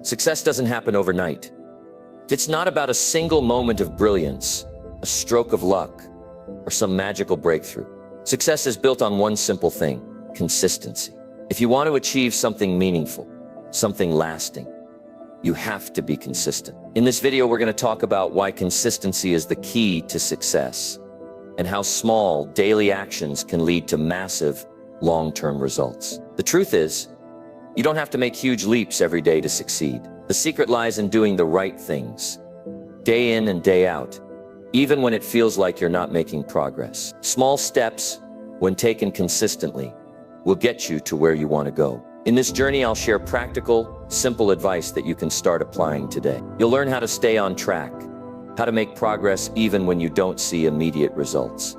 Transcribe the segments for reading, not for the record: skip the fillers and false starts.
Success doesn't happen overnight. It's not about a single moment of brilliance, a stroke of luck, or some magical breakthrough. Success is built on one simple thing: consistency. If you want to achieve something meaningful, something lasting, you have to be consistent. In this video, we're going to talk about why consistency is the key to success and how small daily actions can lead to massive long-term results. The truth is, you don't have to make huge leaps every day to succeed. The secret lies in doing the right things, day in and day out, even when it feels like you're not making progress. Small steps, when taken consistently, will get you to where you want to go. In this journey, I'll share practical, simple advice that you can start applying today. You'll learn how to stay on track, how to make progress even when you don't see immediate results,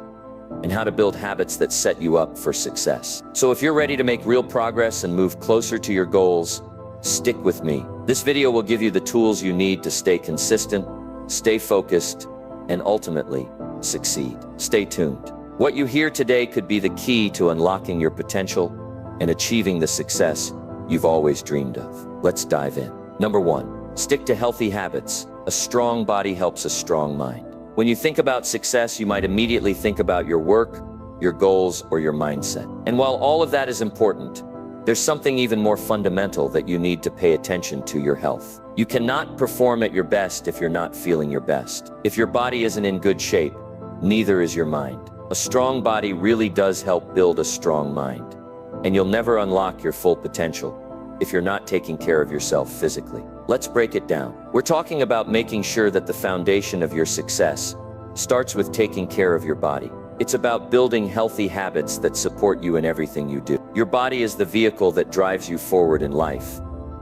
and how to build habits that set you up for success. So if you're ready to make real progress and move closer to your goals, stick with me. This video will give you the tools you need to stay consistent, stay focused, and ultimately succeed. Stay tuned. What you hear today could be the key to unlocking your potential and achieving the success you've always dreamed of. Let's dive in. Number 1, stick to healthy habits. A strong body helps a strong mind. When you think about success, you might immediately think about your work, your goals, or your mindset. And while all of that is important, there's something even more fundamental that you need to pay attention to: your health. You cannot perform at your best if you're not feeling your best. If your body isn't in good shape, neither is your mind. A strong body really does help build a strong mind, and you'll never unlock your full potential if you're not taking care of yourself physically. Let's break it down. We're talking about making sure that the foundation of your success starts with taking care of your body. It's about building healthy habits that support you in everything you do. Your body is the vehicle that drives you forward in life,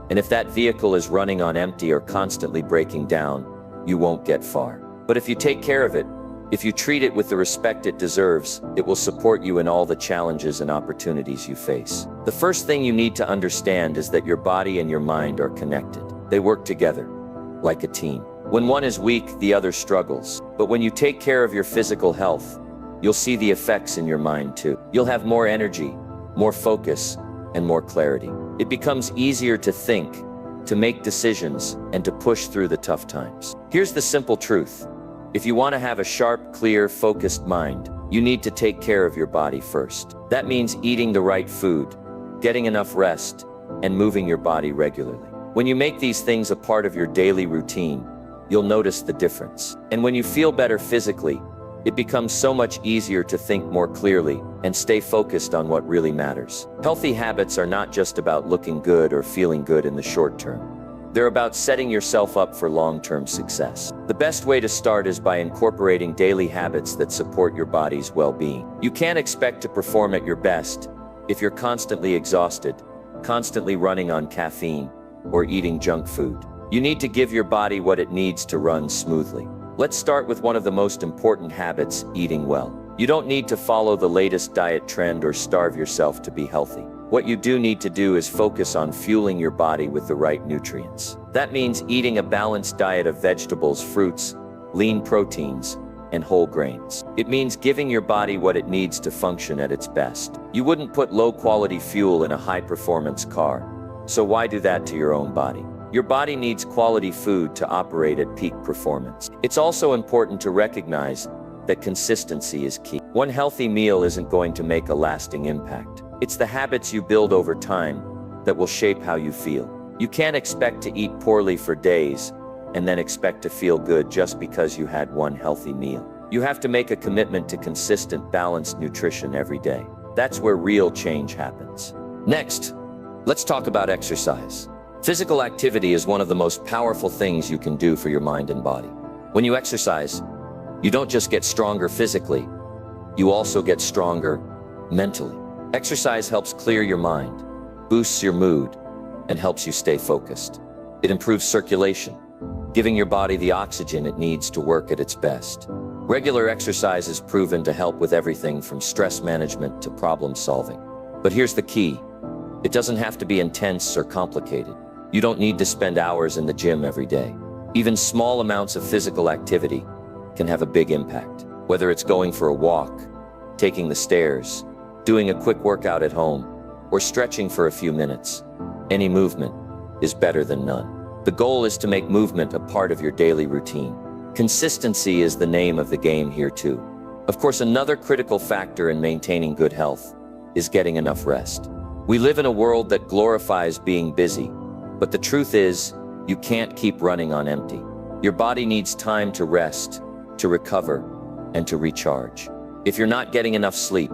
and if that vehicle is running on empty or constantly breaking down, you won't get far. But if you take care of it, if you treat it with the respect it deserves, it will support you in all the challenges and opportunities you face. The first thing you need to understand is that your body and your mind are connected. They work together, like a team. When one is weak, the other struggles. But when you take care of your physical health, you'll see the effects in your mind too. You'll have more energy, more focus, and more clarity. It becomes easier to think, to make decisions, and to push through the tough times. Here's the simple truth. If you want to have a sharp, clear, focused mind, you need to take care of your body first. That means eating the right food, getting enough rest, and moving your body regularly. When you make these things a part of your daily routine, you'll notice the difference. And when you feel better physically, it becomes so much easier to think more clearly and stay focused on what really matters. Healthy habits are not just about looking good or feeling good in the short term. They're about setting yourself up for long-term success. The best way to start is by incorporating daily habits that support your body's well-being. You can't expect to perform at your best if you're constantly exhausted, constantly running on caffeine, or eating junk food. You need to give your body what it needs to run smoothly. Let's start with one of the most important habits: eating well. You don't need to follow the latest diet trend or starve yourself to be healthy. What you do need to do is focus on fueling your body with the right nutrients. That means eating a balanced diet of vegetables, fruits, lean proteins, and whole grains. It means giving your body what it needs to function at its best. You wouldn't put low-quality fuel in a high-performance car, so why do that to your own body? Your body needs quality food to operate at peak performance. It's also important to recognize that consistency is key. One healthy meal isn't going to make a lasting impact. It's the habits you build over time that will shape how you feel. You can't expect to eat poorly for days and then expect to feel good just because you had one healthy meal. You have to make a commitment to consistent, balanced nutrition every day. That's where real change happens. Next, let's talk about exercise. Physical activity is one of the most powerful things you can do for your mind and body. When you exercise, you don't just get stronger physically, you also get stronger mentally. Exercise helps clear your mind, boosts your mood, and helps you stay focused. It improves circulation, giving your body the oxygen it needs to work at its best. Regular exercise is proven to help with everything from stress management to problem solving. But here's the key. It doesn't have to be intense or complicated. You don't need to spend hours in the gym every day. Even small amounts of physical activity can have a big impact. Whether it's going for a walk, taking the stairs, doing a quick workout at home, or stretching for a few minutes, any movement is better than none. The goal is to make movement a part of your daily routine. Consistency is the name of the game here too. Of course, another critical factor in maintaining good health is getting enough rest. We live in a world that glorifies being busy, but the truth is, you can't keep running on empty. Your body needs time to rest, to recover, and to recharge. If you're not getting enough sleep,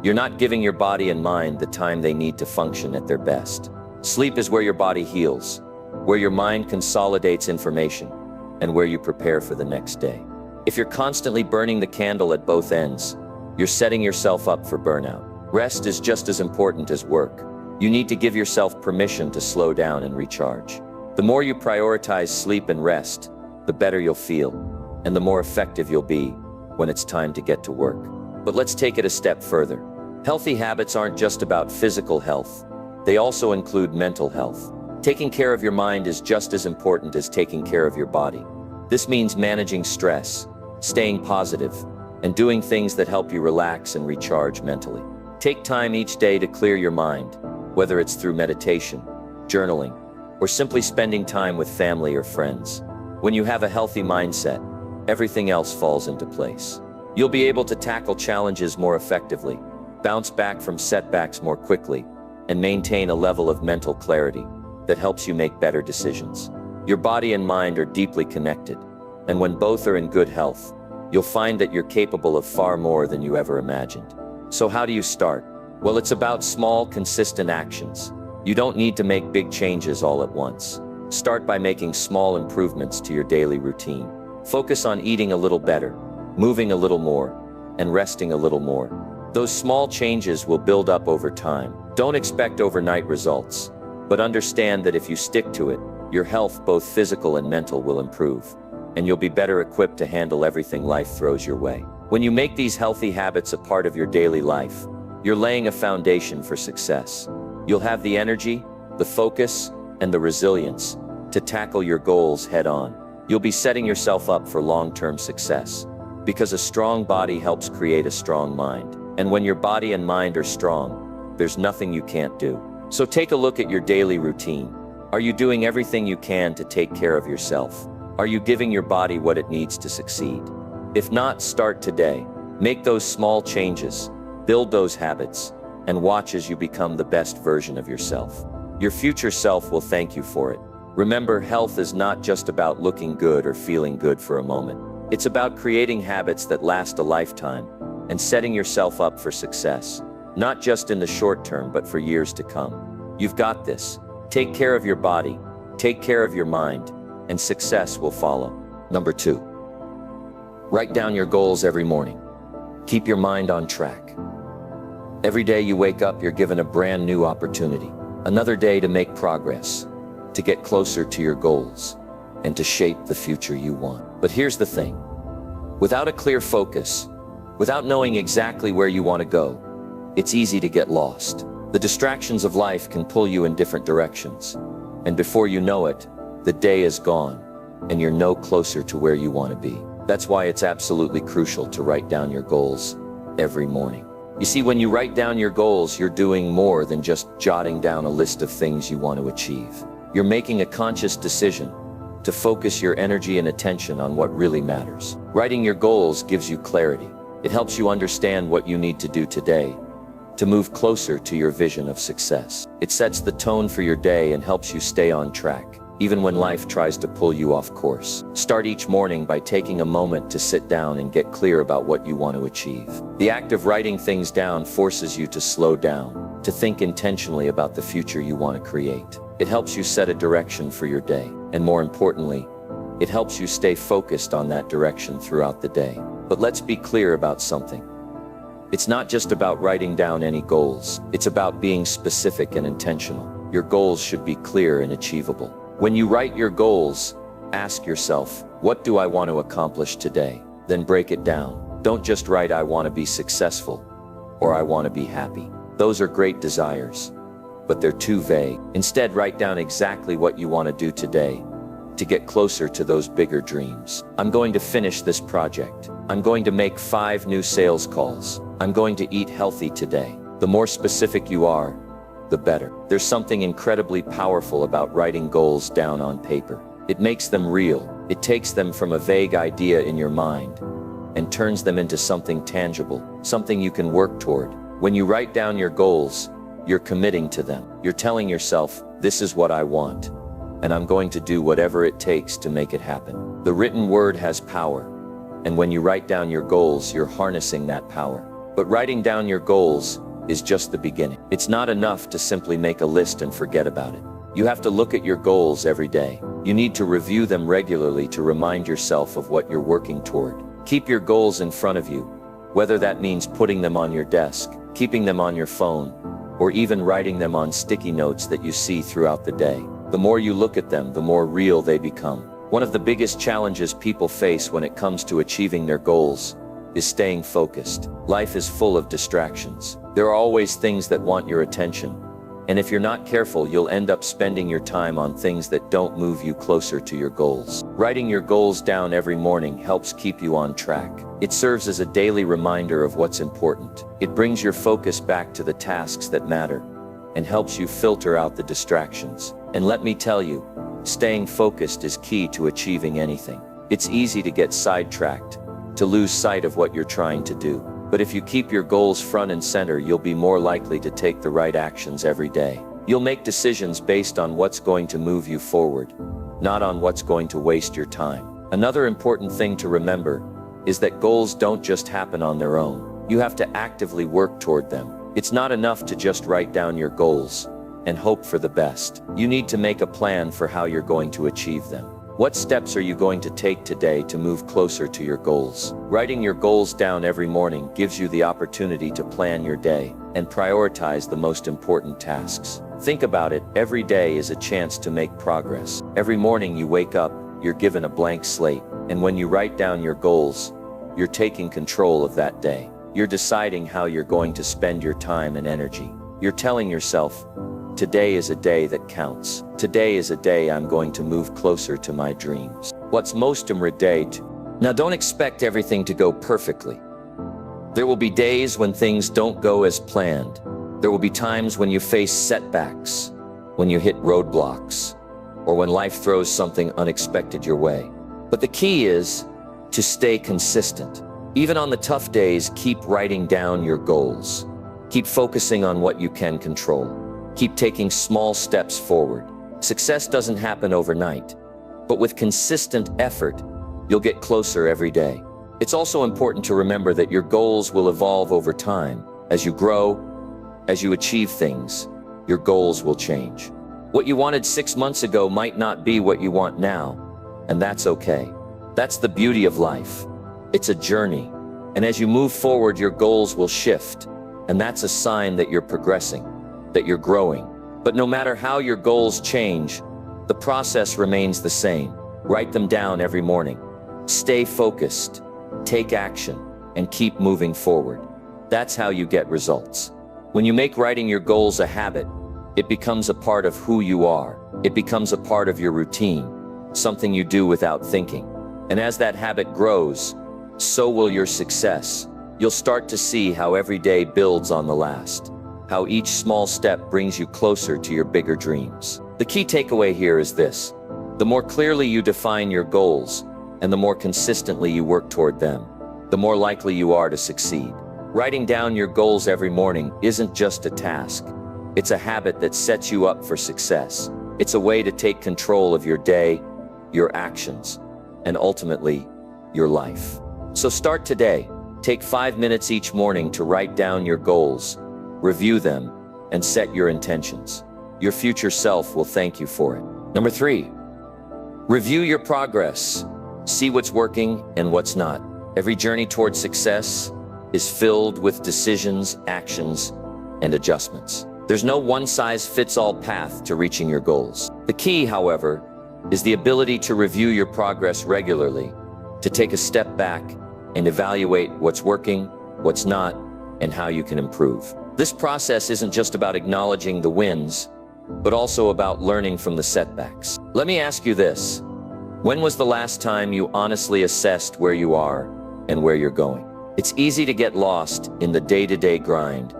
you're not giving your body and mind the time they need to function at their best. Sleep is where your body heals, where your mind consolidates information, and where you prepare for the next day. If you're constantly burning the candle at both ends, you're setting yourself up for burnout. Rest is just as important as work. You need to give yourself permission to slow down and recharge. The more you prioritize sleep and rest, the better you'll feel, and the more effective you'll be when it's time to get to work. But let's take it a step further. Healthy habits aren't just about physical health. They also include mental health. Taking care of your mind is just as important as taking care of your body. This means managing stress, staying positive, and doing things that help you relax and recharge mentally. Take time each day to clear your mind, whether it's through meditation, journaling, or simply spending time with family or friends. When you have a healthy mindset, everything else falls into place. You'll be able to tackle challenges more effectively, bounce back from setbacks more quickly, and maintain a level of mental clarity that helps you make better decisions. Your body and mind are deeply connected, and when both are in good health, you'll find that you're capable of far more than you ever imagined. So how do you start? Well, it's about small, consistent actions. You don't need to make big changes all at once. Start by making small improvements to your daily routine. Focus on eating a little better, moving a little more, and resting a little more. Those small changes will build up over time. Don't expect overnight results, but understand that if you stick to it, your health, both physical and mental, will improve, and you'll be better equipped to handle everything life throws your way. When you make these healthy habits a part of your daily life, you're laying a foundation for success. You'll have the energy, the focus, and the resilience to tackle your goals head on. You'll be setting yourself up for long-term success, because a strong body helps create a strong mind. And when your body and mind are strong, there's nothing you can't do. So take a look at your daily routine. Are you doing everything you can to take care of yourself? Are you giving your body what it needs to succeed? If not, start today. Make those small changes, build those habits, and watch as you become the best version of yourself. Your future self will thank you for it. Remember, health is not just about looking good or feeling good for a moment. It's about creating habits that last a lifetime and setting yourself up for success, not just in the short term, but for years to come. You've got this. Take care of your body, take care of your mind, and success will follow. Number 2, write down your goals every morning. Keep your mind on track. Every day you wake up, you're given a brand new opportunity. Another day to make progress, to get closer to your goals, and to shape the future you want. But here's the thing. Without a clear focus, without knowing exactly where you want to go, it's easy to get lost. The distractions of life can pull you in different directions, and before you know it, the day is gone, and you're no closer to where you want to be. That's why it's absolutely crucial to write down your goals every morning. You see, when you write down your goals, you're doing more than just jotting down a list of things you want to achieve. You're making a conscious decision to focus your energy and attention on what really matters. Writing your goals gives you clarity. It helps you understand what you need to do today to move closer to your vision of success. It sets the tone for your day and helps you stay on track, even when life tries to pull you off course. Start each morning by taking a moment to sit down and get clear about what you want to achieve. The act of writing things down forces you to slow down, to think intentionally about the future you want to create. It helps you set a direction for your day, and more importantly, it helps you stay focused on that direction throughout the day. But let's be clear about something. It's not just about writing down any goals. It's about being specific and intentional. Your goals should be clear and achievable. When you write your goals, ask yourself, what do I want to accomplish today? Then break it down. Don't just write, I want to be successful, or I want to be happy. Those are great desires, but they're too vague. Instead, write down exactly what you want to do today to get closer to those bigger dreams. I'm going to finish this project. I'm going to make 5 new sales calls. I'm going to eat healthy today. The more specific you are, the better. There's something incredibly powerful about writing goals down on paper. It makes them real. It takes them from a vague idea in your mind and turns them into something tangible, something you can work toward. When you write down your goals, you're committing to them. You're telling yourself, this is what I want, and I'm going to do whatever it takes to make it happen. The written word has power, and when you write down your goals, you're harnessing that power. But writing down your goals is just the beginning. It's not enough to simply make a list and forget about it. You have to look at your goals every day. You need to review them regularly to remind yourself of what you're working toward. Keep your goals in front of you, whether that means putting them on your desk, keeping them on your phone, or even writing them on sticky notes that you see throughout the day. The more you look at them, the more real they become. One of the biggest challenges people face when it comes to achieving their goals is staying focused. Life is full of distractions. There are always things that want your attention, and if you're not careful, you'll end up spending your time on things that don't move you closer to your goals. Writing your goals down every morning helps keep you on track. It serves as a daily reminder of what's important. It brings your focus back to the tasks that matter and helps you filter out the distractions. And let me tell you, staying focused is key to achieving anything. It's easy to get sidetracked, to lose sight of what you're trying to do. But if you keep your goals front and center, you'll be more likely to take the right actions every day. You'll make decisions based on what's going to move you forward, not on what's going to waste your time. Another important thing to remember is that goals don't just happen on their own. You have to actively work toward them. It's not enough to just write down your goals and hope for the best. You need to make a plan for how you're going to achieve them. What steps are you going to take today to move closer to your goals? Writing your goals down every morning gives you the opportunity to plan your day and prioritize the most important tasks. Think about it, every day is a chance to make progress. Every morning you wake up, you're given a blank slate, and when you write down your goals, you're taking control of that day. You're deciding how you're going to spend your time and energy. You're telling yourself, today is a day that counts. Today is a day I'm going to move closer to my dreams. What's most important. Now don't expect everything to go perfectly. There will be days when things don't go as planned. There will be times when you face setbacks, when you hit roadblocks, or when life throws something unexpected your way. But the key is to stay consistent. Even on the tough days, keep writing down your goals. Keep focusing on what you can control. Keep taking small steps forward. Success doesn't happen overnight, but with consistent effort, you'll get closer every day. It's also important to remember that your goals will evolve over time. As you grow, as you achieve things, your goals will change. What you wanted 6 months ago might not be what you want now, and that's okay. That's the beauty of life. It's a journey, and as you move forward, your goals will shift, and that's a sign that you're progressing, that you're growing. But no matter how your goals change, the process remains the same. Write them down every morning. Stay focused, take action, and keep moving forward. That's how you get results. When you make writing your goals a habit, it becomes a part of who you are. It becomes a part of your routine, something you do without thinking. And as that habit grows, so will your success. You'll start to see how every day builds on the last, how each small step brings you closer to your bigger dreams. The key takeaway here is this: the more clearly you define your goals, and the more consistently you work toward them, the more likely you are to succeed. Writing down your goals every morning isn't just a task. It's a habit that sets you up for success. It's a way to take control of your day, your actions, and ultimately, your life. So start today. Take 5 minutes each morning to write down your goals, review them, and set your intentions. Your future self will thank you for it. Number 3, review your progress. See what's working and what's not. Every journey toward success is filled with decisions, actions, and adjustments. There's no one-size-fits-all path to reaching your goals. The key, however, is the ability to review your progress regularly, to take a step back and evaluate what's working, what's not, and how you can improve. This process isn't just about acknowledging the wins, but also about learning from the setbacks. Let me ask you this: when was the last time you honestly assessed where you are and where you're going? It's easy to get lost in the day-to-day grind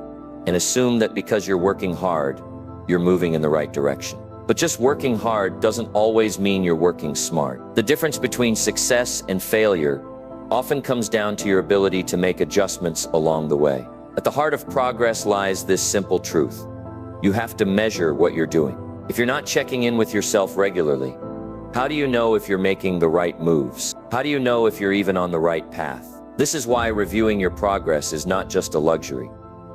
and assume that because you're working hard, you're moving in the right direction. But just working hard doesn't always mean you're working smart. The difference between success and failure often comes down to your ability to make adjustments along the way. At the heart of progress lies this simple truth. You have to measure what you're doing. If you're not checking in with yourself regularly, how do you know if you're making the right moves? How do you know if you're even on the right path? This is why reviewing your progress is not just a luxury.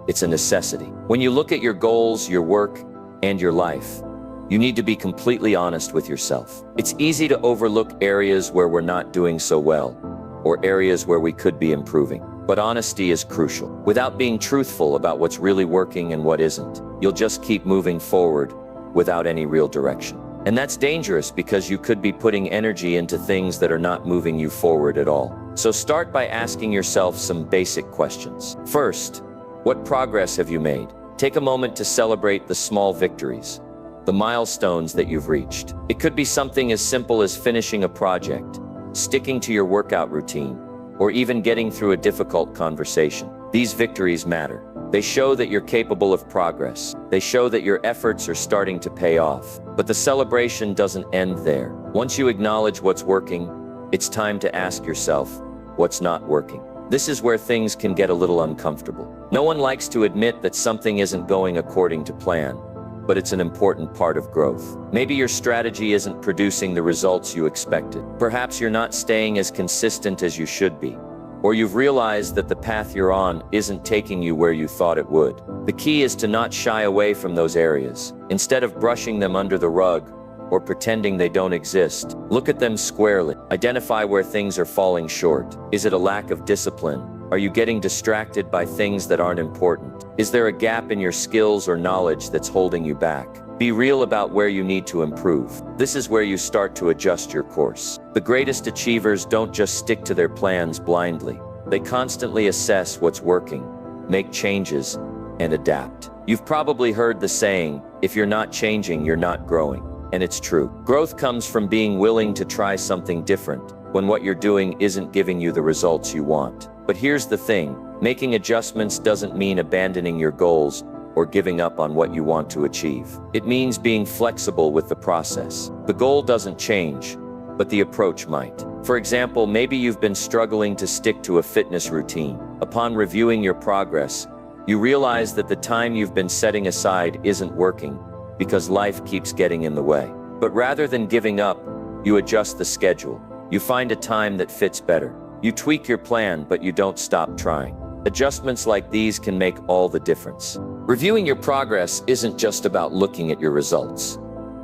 It's a necessity. When you look at your goals, your work, and your life, you need to be completely honest with yourself. It's easy to overlook areas where we're not doing so well, or areas where we could be improving. But honesty is crucial. Without being truthful about what's really working and what isn't, you'll just keep moving forward without any real direction. And that's dangerous because you could be putting energy into things that are not moving you forward at all. So start by asking yourself some basic questions. First, what progress have you made? Take a moment to celebrate the small victories, the milestones that you've reached. It could be something as simple as finishing a project, sticking to your workout routine, or even getting through a difficult conversation. These victories matter. They show that you're capable of progress. They show that your efforts are starting to pay off. But the celebration doesn't end there. Once you acknowledge what's working, it's time to ask yourself, what's not working? This is where things can get a little uncomfortable. No one likes to admit that something isn't going according to plan, but it's an important part of growth. Maybe your strategy isn't producing the results you expected. Perhaps you're not staying as consistent as you should be. Or you've realized that the path you're on isn't taking you where you thought it would. The key is to not shy away from those areas. Instead of brushing them under the rug or pretending they don't exist, look at them squarely. Identify where things are falling short. Is it a lack of discipline? Are you getting distracted by things that aren't important? Is there a gap in your skills or knowledge that's holding you back? Be real about where you need to improve. This is where you start to adjust your course. The greatest achievers don't just stick to their plans blindly. They constantly assess what's working, make changes, and adapt. You've probably heard the saying, if you're not changing, you're not growing. And it's true. Growth comes from being willing to try something different when what you're doing isn't giving you the results you want. But here's the thing, making adjustments doesn't mean abandoning your goals or giving up on what you want to achieve. It means being flexible with the process. The goal doesn't change, but the approach might. For example, maybe you've been struggling to stick to a fitness routine. Upon reviewing your progress, you realize that the time you've been setting aside isn't working because life keeps getting in the way. But rather than giving up, you adjust the schedule. You find a time that fits better. You tweak your plan, but you don't stop trying. Adjustments like these can make all the difference. Reviewing your progress isn't just about looking at your results.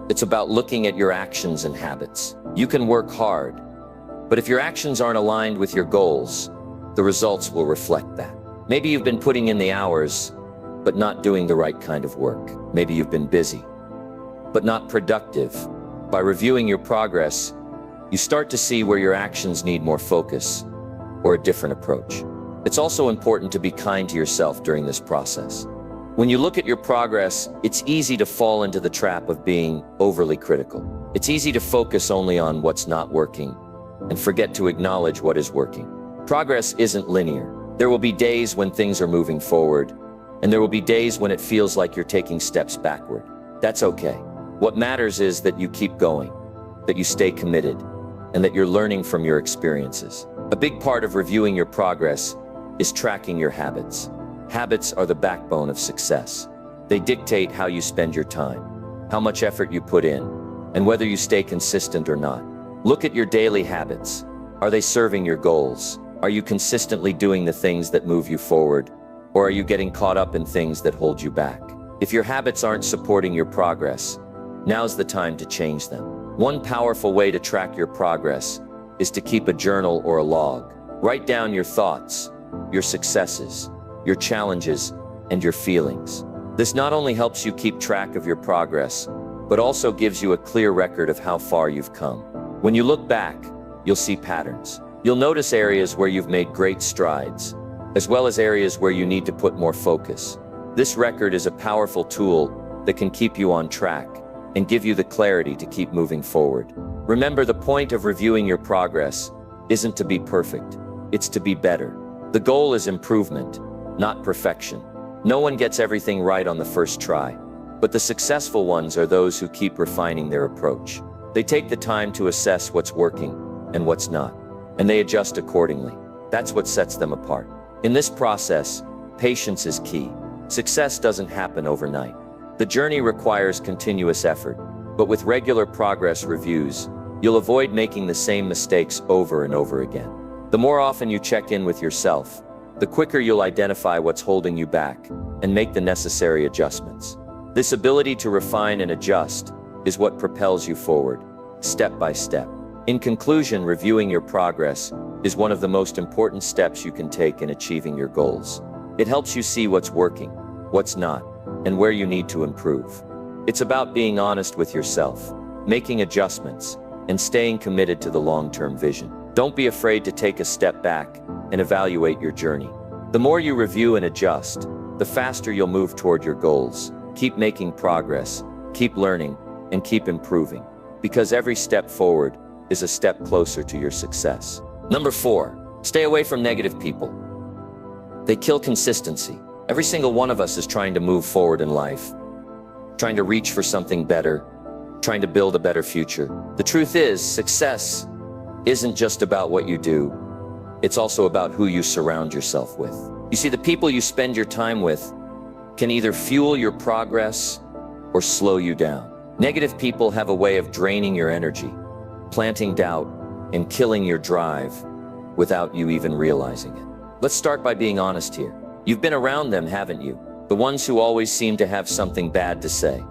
It's about looking at your actions and habits. You can work hard, but if your actions aren't aligned with your goals, the results will reflect that. Maybe you've been putting in the hours, but not doing the right kind of work. Maybe you've been busy, but not productive. By reviewing your progress, you start to see where your actions need more focus or a different approach. It's also important to be kind to yourself during this process. When you look at your progress, it's easy to fall into the trap of being overly critical. It's easy to focus only on what's not working and forget to acknowledge what is working. Progress isn't linear. There will be days when things are moving forward, and there will be days when it feels like you're taking steps backward. That's okay. What matters is that you keep going, that you stay committed, and that you're learning from your experiences. A big part of reviewing your progress is tracking your habits. Habits are the backbone of success. They dictate how you spend your time, how much effort you put in, and whether you stay consistent or not. Look at your daily habits. Are they serving your goals? Are you consistently doing the things that move you forward? Or are you getting caught up in things that hold you back? If your habits aren't supporting your progress, now's the time to change them. One powerful way to track your progress is to keep a journal or a log. Write down your thoughts, your successes, your challenges, and your feelings. This not only helps you keep track of your progress, but also gives you a clear record of how far you've come. When you look back, you'll see patterns. You'll notice areas where you've made great strides, as well as areas where you need to put more focus. This record is a powerful tool that can keep you on track and give you the clarity to keep moving forward. Remember, the point of reviewing your progress isn't to be perfect, it's to be better. The goal is improvement, not perfection. No one gets everything right on the first try. But the successful ones are those who keep refining their approach. They take the time to assess what's working and what's not, and they adjust accordingly. That's what sets them apart. In this process, patience is key. Success doesn't happen overnight. The journey requires continuous effort, but with regular progress reviews, you'll avoid making the same mistakes over and over again. The more often you check in with yourself, the quicker you'll identify what's holding you back and make the necessary adjustments. This ability to refine and adjust is what propels you forward, step by step. In conclusion, reviewing your progress is one of the most important steps you can take in achieving your goals. It helps you see what's working, what's not, and where you need to improve. It's about being honest with yourself, making adjustments, and staying committed to the long-term vision. Don't be afraid to take a step back and evaluate your journey. The more you review and adjust, the faster you'll move toward your goals. Keep making progress, keep learning, and keep improving, because every step forward is a step closer to your success. Number 4, stay away from negative people. They kill consistency. Every single one of us is trying to move forward in life, trying to reach for something better, trying to build a better future. The truth is, success isn't just about what you do, it's also about who you surround yourself with. You see, the people you spend your time with can either fuel your progress or slow you down. Negative people have a way of draining your energy, planting doubt, and killing your drive without you even realizing it. Let's start by being honest here. You've been around them, haven't you? The ones who always seem to have something bad to say.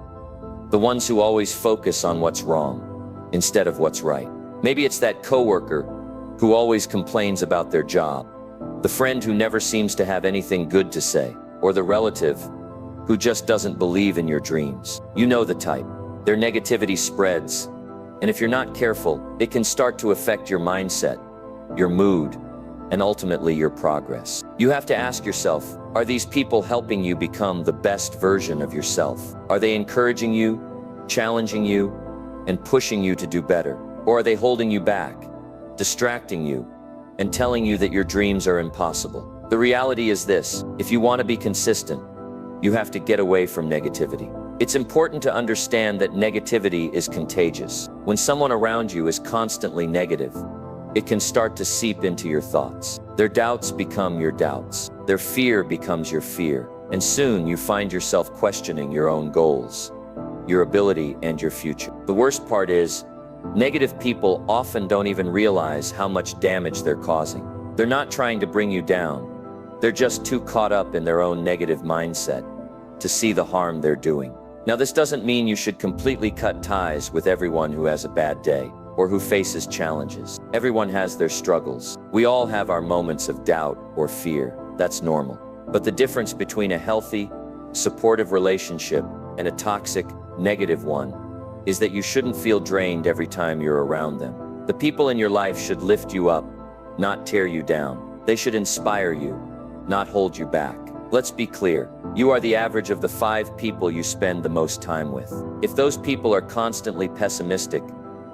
The ones who always focus on what's wrong instead of what's right. Maybe it's that coworker who always complains about their job, the friend who never seems to have anything good to say, or the relative who just doesn't believe in your dreams. You know the type. Their negativity spreads, and if you're not careful, it can start to affect your mindset, your mood, and ultimately your progress. You have to ask yourself, are these people helping you become the best version of yourself? Are they encouraging you, challenging you, and pushing you to do better? Or are they holding you back, distracting you, and telling you that your dreams are impossible? The reality is this: if you want to be consistent, you have to get away from negativity. It's important to understand that negativity is contagious. When someone around you is constantly negative, it can start to seep into your thoughts. Their doubts become your doubts. Their fear becomes your fear. And soon you find yourself questioning your own goals, your ability, and your future. The worst part is, negative people often don't even realize how much damage they're causing. They're not trying to bring you down. They're just too caught up in their own negative mindset to see the harm they're doing. Now, this doesn't mean you should completely cut ties with everyone who has a bad day or who faces challenges. Everyone has their struggles. We all have our moments of doubt or fear. That's normal. But the difference between a healthy, supportive relationship and a toxic, negative one is that you shouldn't feel drained every time you're around them. The people in your life should lift you up, not tear you down. They should inspire you, not hold you back. Let's be clear. You are the average of the 5 people you spend the most time with. If those people are constantly pessimistic,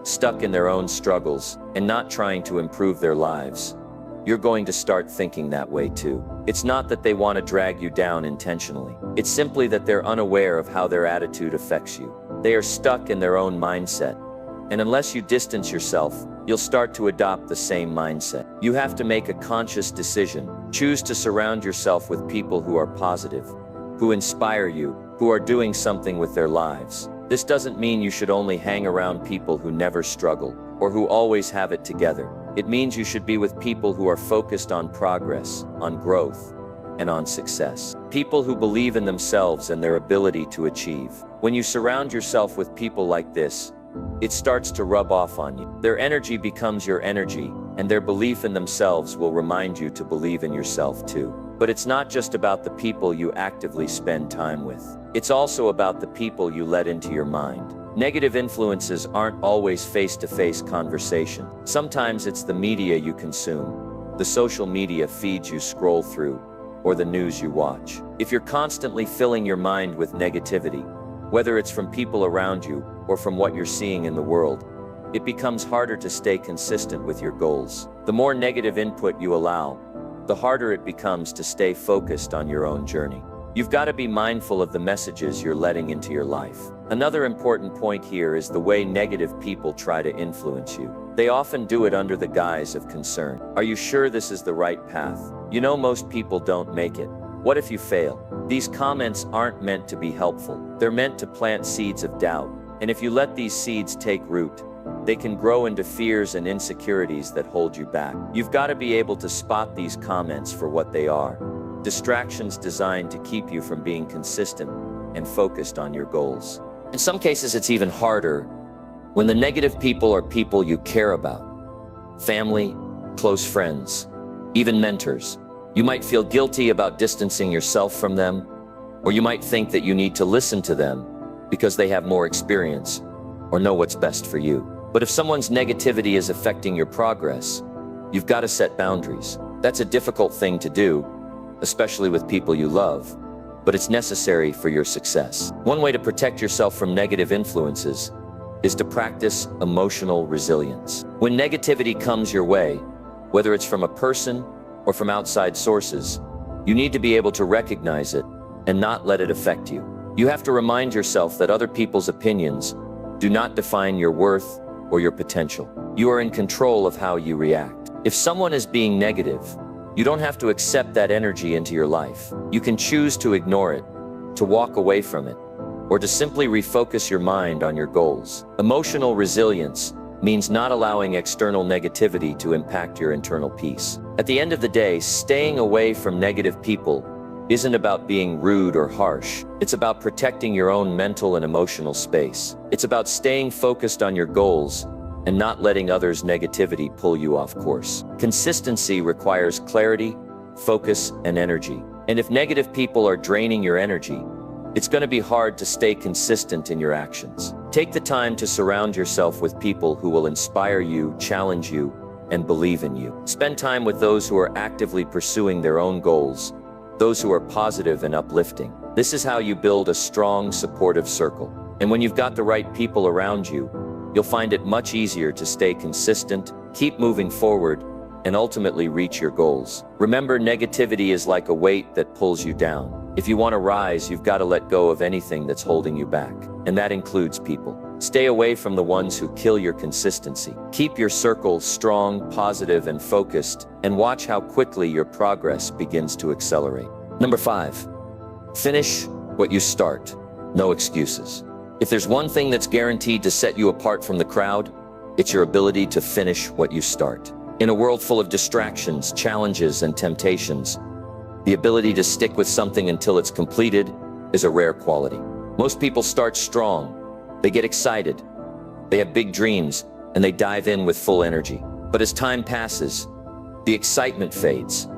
stuck in their own struggles, and not trying to improve their lives, you're going to start thinking that way too. It's not that they want to drag you down intentionally. It's simply that they're unaware of how their attitude affects you. They are stuck in their own mindset. And unless you distance yourself, you'll start to adopt the same mindset. You have to make a conscious decision. Choose to surround yourself with people who are positive, who inspire you, who are doing something with their lives. This doesn't mean you should only hang around people who never struggle or who always have it together. It means you should be with people who are focused on progress, on growth, and on success. People who believe in themselves and their ability to achieve. When you surround yourself with people like this, it starts to rub off on you. Their energy becomes your energy, and their belief in themselves will remind you to believe in yourself too. But it's not just about the people you actively spend time with. It's also about the people you let into your mind. Negative influences aren't always face-to-face conversation. Sometimes it's the media you consume, the social media feeds you scroll through, or the news you watch. If you're constantly filling your mind with negativity, whether it's from people around you or from what you're seeing in the world, it becomes harder to stay consistent with your goals. The more negative input you allow, the harder it becomes to stay focused on your own journey. You've got to be mindful of the messages you're letting into your life. Another important point here is the way negative people try to influence you. They often do it under the guise of concern. Are you sure this is the right path? You know most people don't make it. What if you fail? These comments aren't meant to be helpful. They're meant to plant seeds of doubt. And if you let these seeds take root, they can grow into fears and insecurities that hold you back. You've got to be able to spot these comments for what they are. Distractions designed to keep you from being consistent and focused on your goals. In some cases, it's even harder when the negative people are people you care about. Family, close friends, even mentors. You might feel guilty about distancing yourself from them, or you might think that you need to listen to them because they have more experience or know what's best for you. But if someone's negativity is affecting your progress, you've got to set boundaries. That's a difficult thing to do, especially with people you love, but it's necessary for your success. One way to protect yourself from negative influences is to practice emotional resilience. When negativity comes your way, whether it's from a person or from outside sources, you need to be able to recognize it and not let it affect you. You have to remind yourself that other people's opinions do not define your worth or your potential. You are in control of how you react. If someone is being negative, you don't have to accept that energy into your life. You can choose to ignore it, to walk away from it, or to simply refocus your mind on your goals. Emotional resilience means not allowing external negativity to impact your internal peace. At the end of the day, staying away from negative people isn't about being rude or harsh. It's about protecting your own mental and emotional space. It's about staying focused on your goals and not letting others' negativity pull you off course. Consistency requires clarity, focus, and energy. And if negative people are draining your energy, it's going to be hard to stay consistent in your actions. Take the time to surround yourself with people who will inspire you, challenge you, and believe in you. Spend time with those who are actively pursuing their own goals, those who are positive and uplifting. This is how you build a strong, supportive circle. And when you've got the right people around you, you'll find it much easier to stay consistent, keep moving forward, and ultimately reach your goals. Remember, negativity is like a weight that pulls you down. If you want to rise, you've got to let go of anything that's holding you back. And that includes people. Stay away from the ones who kill your consistency. Keep your circle strong, positive, and focused, and watch how quickly your progress begins to accelerate. Number 5, finish what you start. No excuses. If there's one thing that's guaranteed to set you apart from the crowd, it's your ability to finish what you start. In a world full of distractions, challenges, and temptations, the ability to stick with something until it's completed is a rare quality. Most people start strong. They get excited. They have big dreams, and they dive in with full energy. But as time passes, the excitement fades.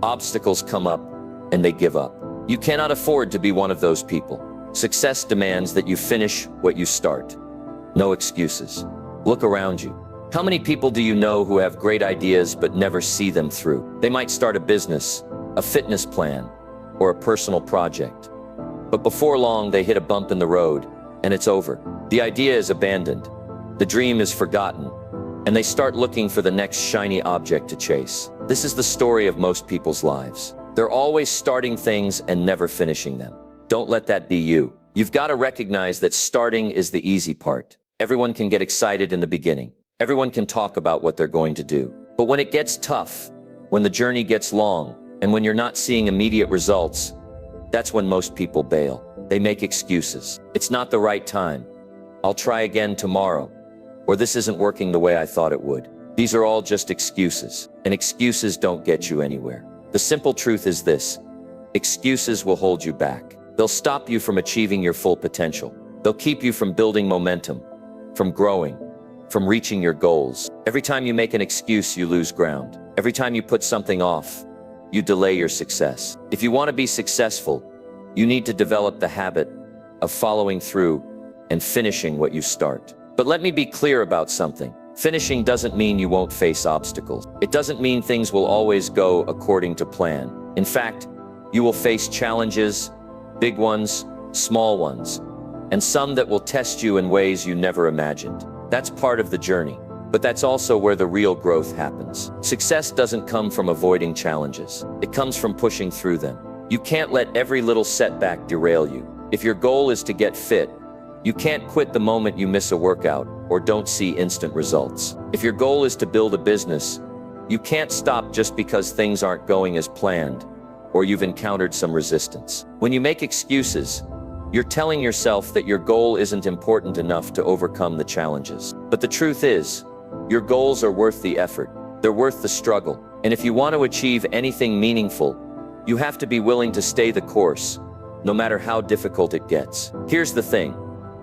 Obstacles come up, and they give up. You cannot afford to be one of those people. Success demands that you finish what you start. No excuses. Look around you. How many people do you know who have great ideas but never see them through? They might start a business, a fitness plan, or a personal project. But before long, they hit a bump in the road, and it's over. The idea is abandoned. The dream is forgotten, and they start looking for the next shiny object to chase. This is the story of most people's lives. They're always starting things and never finishing them. Don't let that be you. You've got to recognize that starting is the easy part. Everyone can get excited in the beginning. Everyone can talk about what they're going to do. But when it gets tough, when the journey gets long, and when you're not seeing immediate results, that's when most people bail. They make excuses. It's not the right time. I'll try again tomorrow. Or this isn't working the way I thought it would. These are all just excuses, and excuses don't get you anywhere. The simple truth is this: excuses will hold you back. They'll stop you from achieving your full potential. They'll keep you from building momentum, from growing, from reaching your goals. Every time you make an excuse, you lose ground. Every time you put something off, you delay your success. If you want to be successful, you need to develop the habit of following through and finishing what you start. But let me be clear about something. Finishing doesn't mean you won't face obstacles. It doesn't mean things will always go according to plan. In fact, you will face challenges, big ones, small ones, and some that will test you in ways you never imagined. That's part of the journey, but that's also where the real growth happens. Success doesn't come from avoiding challenges. It comes from pushing through them. You can't let every little setback derail you. If your goal is to get fit, you can't quit the moment you miss a workout or don't see instant results. If your goal is to build a business, you can't stop just because things aren't going as planned or you've encountered some resistance. When you make excuses, you're telling yourself that your goal isn't important enough to overcome the challenges. But the truth is, your goals are worth the effort. They're worth the struggle. And if you want to achieve anything meaningful, you have to be willing to stay the course, no matter how difficult it gets. Here's the thing.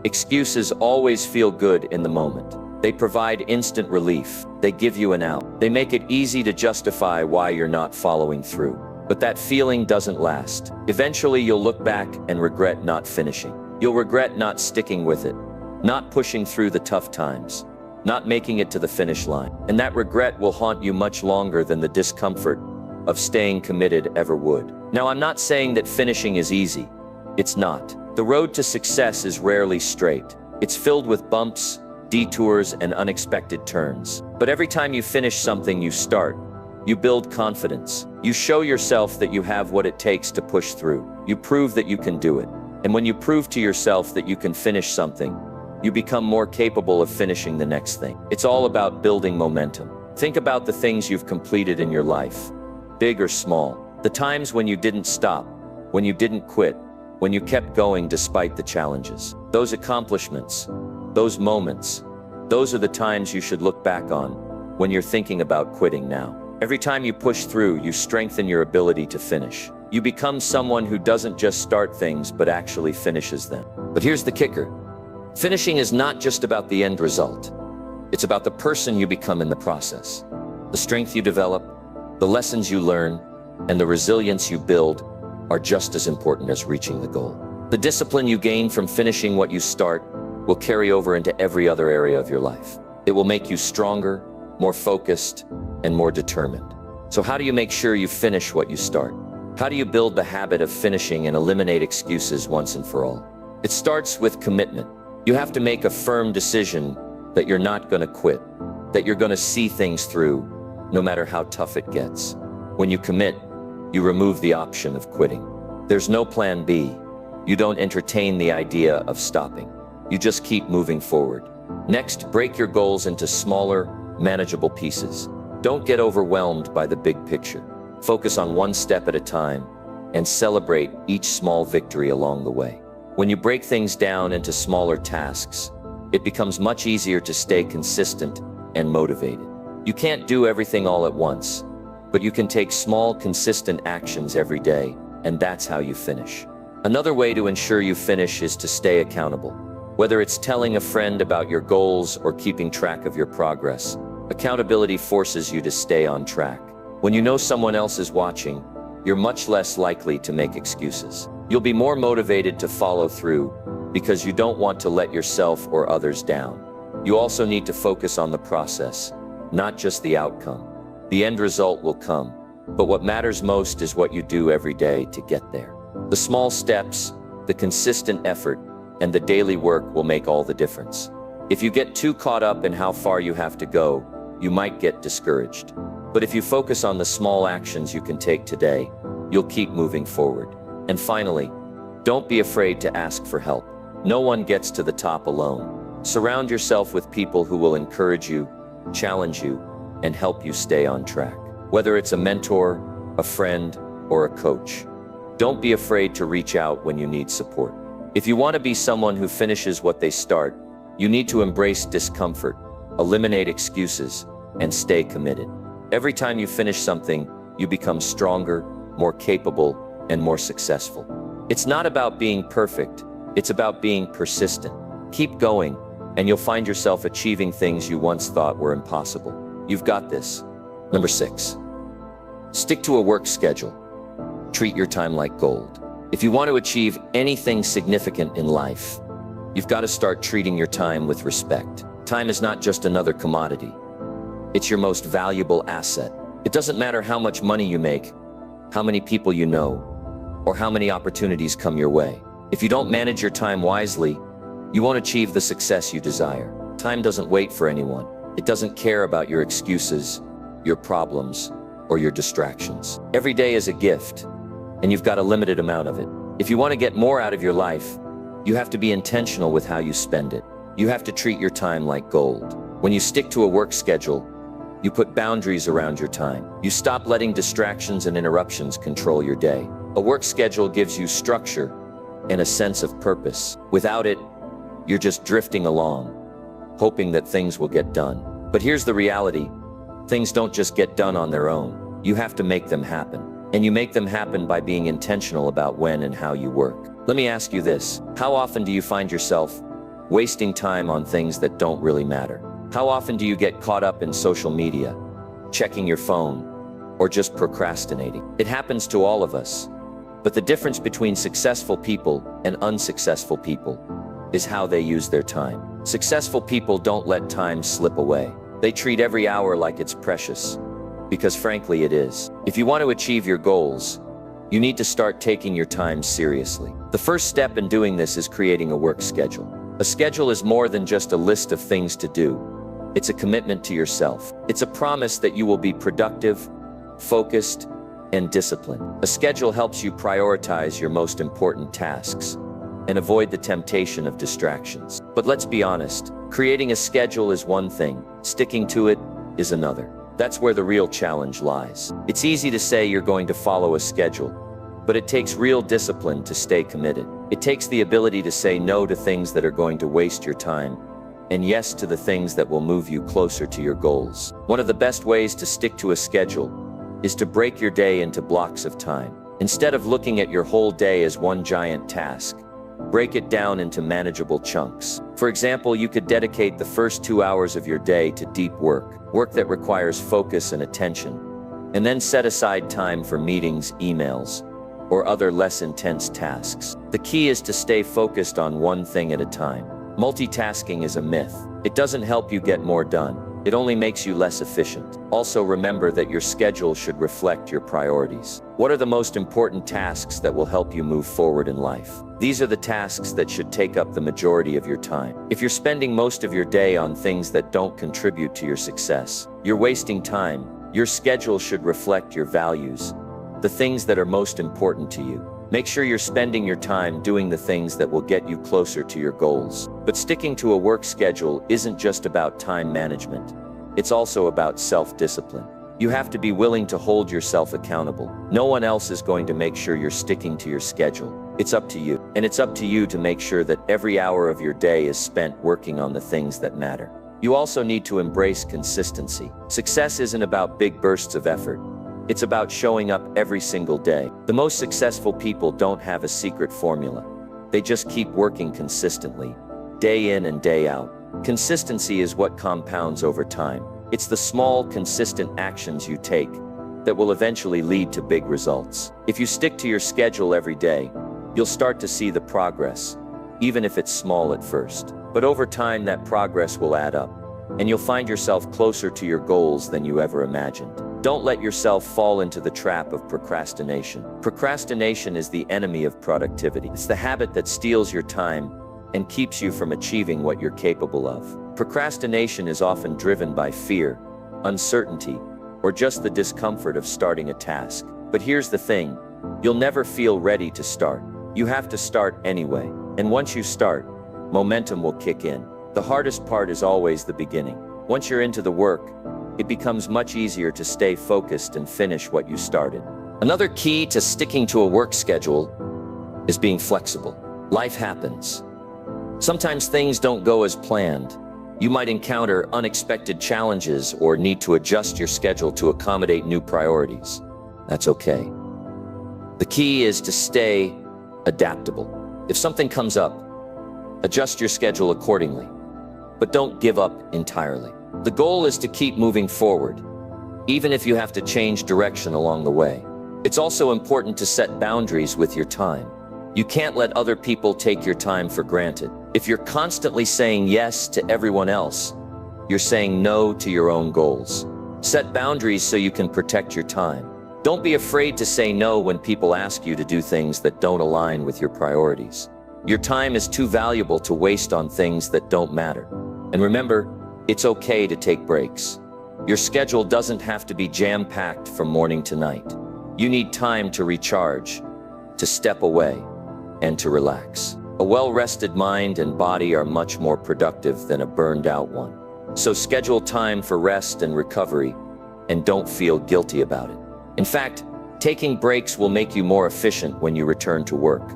Excuses always feel good in the moment. They provide instant relief. They give you an out. They make it easy to justify why you're not following through. But that feeling doesn't last. Eventually, you'll look back and regret not finishing. You'll regret not sticking with it, not pushing through the tough times, not making it to the finish line. And that regret will haunt you much longer than the discomfort of staying committed ever would. Now, I'm not saying that finishing is easy. It's not. The road to success is rarely straight. It's filled with bumps, detours, and unexpected turns. But every time you finish something you start, you build confidence. You show yourself that you have what it takes to push through. You prove that you can do it. And when you prove to yourself that you can finish something, you become more capable of finishing the next thing. It's all about building momentum. Think about the things you've completed in your life, big or small. The times when you didn't stop, when you didn't quit, when you kept going despite the challenges. Those accomplishments, those moments, those are the times you should look back on when you're thinking about quitting now. Every time you push through, you strengthen your ability to finish. You become someone who doesn't just start things, but actually finishes them. But here's the kicker. Finishing is not just about the end result. It's about the person you become in the process. The strength you develop, the lessons you learn, and the resilience you build are just as important as reaching the goal. The discipline you gain from finishing what you start will carry over into every other area of your life. It will make you stronger, more focused, and more determined. So how do you make sure you finish what you start? How do you build the habit of finishing and eliminate excuses once and for all? It starts with commitment. You have to make a firm decision that you're not going to quit, that you're going to see things through, no matter how tough it gets. When you commit, you remove the option of quitting. There's no plan B. You don't entertain the idea of stopping. You just keep moving forward. Next, break your goals into smaller, manageable pieces. Don't get overwhelmed by the big picture. Focus on one step at a time and celebrate each small victory along the way. When you break things down into smaller tasks, it becomes much easier to stay consistent and motivated. You can't do everything all at once, but you can take small, consistent actions every day, and that's how you finish. Another way to ensure you finish is to stay accountable. Whether it's telling a friend about your goals or keeping track of your progress, accountability forces you to stay on track. When you know someone else is watching, you're much less likely to make excuses. You'll be more motivated to follow through because you don't want to let yourself or others down. You also need to focus on the process, not just the outcome. The end result will come, but what matters most is what you do every day to get there. The small steps, the consistent effort, and the daily work will make all the difference. If you get too caught up in how far you have to go, you might get discouraged. But if you focus on the small actions you can take today, you'll keep moving forward. And finally, don't be afraid to ask for help. No one gets to the top alone. Surround yourself with people who will encourage you, challenge you, and help you stay on track. Whether it's a mentor, a friend, or a coach, don't be afraid to reach out when you need support. If you want to be someone who finishes what they start, you need to embrace discomfort, eliminate excuses, and stay committed. Every time you finish something, you become stronger, more capable, and more successful. It's not about being perfect, it's about being persistent. Keep going, and you'll find yourself achieving things you once thought were impossible. You've got this. Number 6. Stick to a work schedule. Treat your time like gold. If you want to achieve anything significant in life, you've got to start treating your time with respect. Time is not just another commodity. It's your most valuable asset. It doesn't matter how much money you make, how many people you know, or how many opportunities come your way. If you don't manage your time wisely, you won't achieve the success you desire. Time doesn't wait for anyone. It doesn't care about your excuses, your problems, or your distractions. Every day is a gift, and you've got a limited amount of it. If you want to get more out of your life, you have to be intentional with how you spend it. You have to treat your time like gold. When you stick to a work schedule, you put boundaries around your time. You stop letting distractions and interruptions control your day. A work schedule gives you structure and a sense of purpose. Without it, you're just drifting along, hoping that things will get done. But here's the reality. Things don't just get done on their own. You have to make them happen. And you make them happen by being intentional about when and how you work. Let me ask you this. How often do you find yourself wasting time on things that don't really matter? How often do you get caught up in social media, checking your phone, or just procrastinating? It happens to all of us. But the difference between successful people and unsuccessful people is how they use their time. Successful people don't let time slip away. They treat every hour like it's precious, because frankly it is. If you want to achieve your goals, you need to start taking your time seriously. The first step in doing this is creating a work schedule. A schedule is more than just a list of things to do. It's a commitment to yourself. It's a promise that you will be productive, focused, and disciplined. A schedule helps you prioritize your most important tasks and avoid the temptation of distractions. But let's be honest, creating a schedule is one thing, sticking to it is another. That's where the real challenge lies. It's easy to say you're going to follow a schedule, but it takes real discipline to stay committed. It takes the ability to say no to things that are going to waste your time, and yes to the things that will move you closer to your goals. One of the best ways to stick to a schedule is to break your day into blocks of time. Instead of looking at your whole day as one giant task, break it down into manageable chunks. For example, you could dedicate the first 2 hours of your day to deep work that requires focus and attention, and then set aside time for meetings, emails, or other less intense tasks. The key is to stay focused on one thing at a time. Multitasking is a myth. It doesn't help you get more done. It only makes you less efficient. Also, remember that your schedule should reflect your priorities. What are the most important tasks that will help you move forward in life? These are the tasks that should take up the majority of your time. If you're spending most of your day on things that don't contribute to your success, you're wasting time. Your schedule should reflect your values, the things that are most important to you. Make sure you're spending your time doing the things that will get you closer to your goals. But sticking to a work schedule isn't just about time management. It's also about self-discipline. You have to be willing to hold yourself accountable. No one else is going to make sure you're sticking to your schedule. It's up to you. And it's up to you to make sure that every hour of your day is spent working on the things that matter. You also need to embrace consistency. Success isn't about big bursts of effort. It's about showing up every single day. The most successful people don't have a secret formula. They just keep working consistently, day in and day out. Consistency is what compounds over time. It's the small, consistent actions you take that will eventually lead to big results. If you stick to your schedule every day, you'll start to see the progress, even if it's small at first. But over time, that progress will add up, and you'll find yourself closer to your goals than you ever imagined. Don't let yourself fall into the trap of procrastination. Procrastination is the enemy of productivity. It's the habit that steals your time and keeps you from achieving what you're capable of. Procrastination is often driven by fear, uncertainty, or just the discomfort of starting a task. But here's the thing, you'll never feel ready to start. You have to start anyway. And once you start, momentum will kick in. The hardest part is always the beginning. Once you're into the work, it becomes much easier to stay focused and finish what you started. Another key to sticking to a work schedule is being flexible. Life happens. Sometimes things don't go as planned. You might encounter unexpected challenges or need to adjust your schedule to accommodate new priorities. That's okay. The key is to stay adaptable. If something comes up, adjust your schedule accordingly, but don't give up entirely. The goal is to keep moving forward, even if you have to change direction along the way. It's also important to set boundaries with your time. You can't let other people take your time for granted. If you're constantly saying yes to everyone else, you're saying no to your own goals. Set boundaries so you can protect your time. Don't be afraid to say no when people ask you to do things that don't align with your priorities. Your time is too valuable to waste on things that don't matter. And remember, it's okay to take breaks. Your schedule doesn't have to be jam-packed from morning to night. You need time to recharge, to step away, and to relax. A well-rested mind and body are much more productive than a burned-out one. So schedule time for rest and recovery, and don't feel guilty about it. In fact, taking breaks will make you more efficient when you return to work.